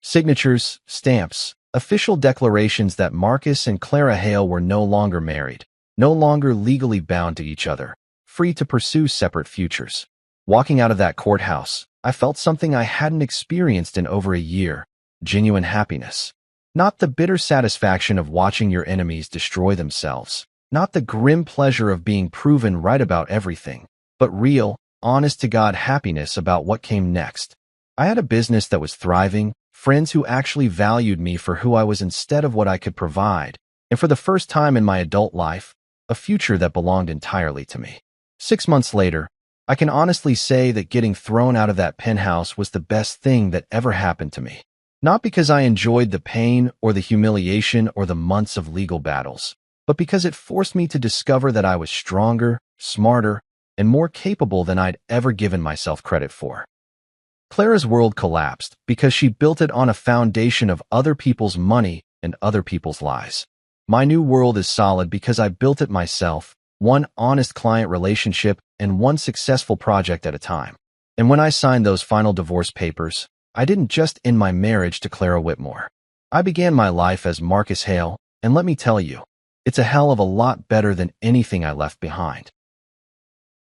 Signatures, stamps, official declarations that Marcus and Clara Hale were no longer married, no longer legally bound to each other, free to pursue separate futures. Walking out of that courthouse, I felt something I hadn't experienced in over a year: genuine happiness. Not the bitter satisfaction of watching your enemies destroy themselves, not the grim pleasure of being proven right about everything, but real, honest-to-God happiness about what came next. I had a business that was thriving, friends who actually valued me for who I was instead of what I could provide, and for the first time in my adult life, a future that belonged entirely to me. 6 months later, I can honestly say that getting thrown out of that penthouse was the best thing that ever happened to me. Not because I enjoyed the pain or the humiliation or the months of legal battles, but because it forced me to discover that I was stronger, smarter, and more capable than I'd ever given myself credit for. Clara's world collapsed because she built it on a foundation of other people's money and other people's lies. My new world is solid because I built it myself, one honest client relationship and one successful project at a time. And when I signed those final divorce papers, I didn't just end my marriage to Clara Whitmore. I began my life as Marcus Hale, and let me tell you, it's a hell of a lot better than anything I left behind.